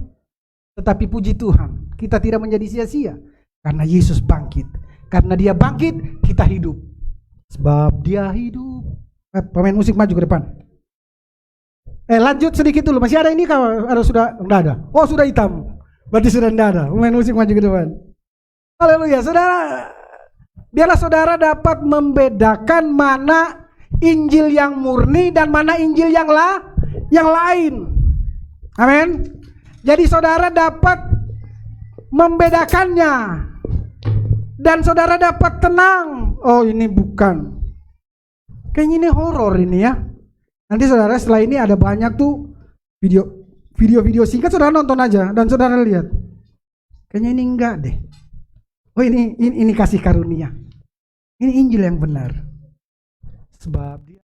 Tetapi puji Tuhan, kita tidak menjadi sia-sia karena Yesus bangkit. Karena Dia bangkit, kita hidup. Sebab Dia hidup. Pemain musik maju ke depan. Lanjut sedikit dulu. Masih ada ini kalau ada sudah enggak ada. Oh, sudah hitam. Berarti sudah enggak ada. Pemain musik maju ke depan. Haleluya, saudara. Biarlah saudara dapat membedakan mana Injil yang murni dan mana Injil yang lain. Amin. Jadi saudara dapat membedakannya. Dan saudara dapat tenang. Oh, ini bukan. Kayaknya ini horor ini ya. Nanti saudara setelah ini ada banyak tuh video singkat, saudara nonton aja dan saudara lihat. Kayaknya ini enggak deh. Oh, ini kasih karunia. Ini Injil yang benar. Sebab Dia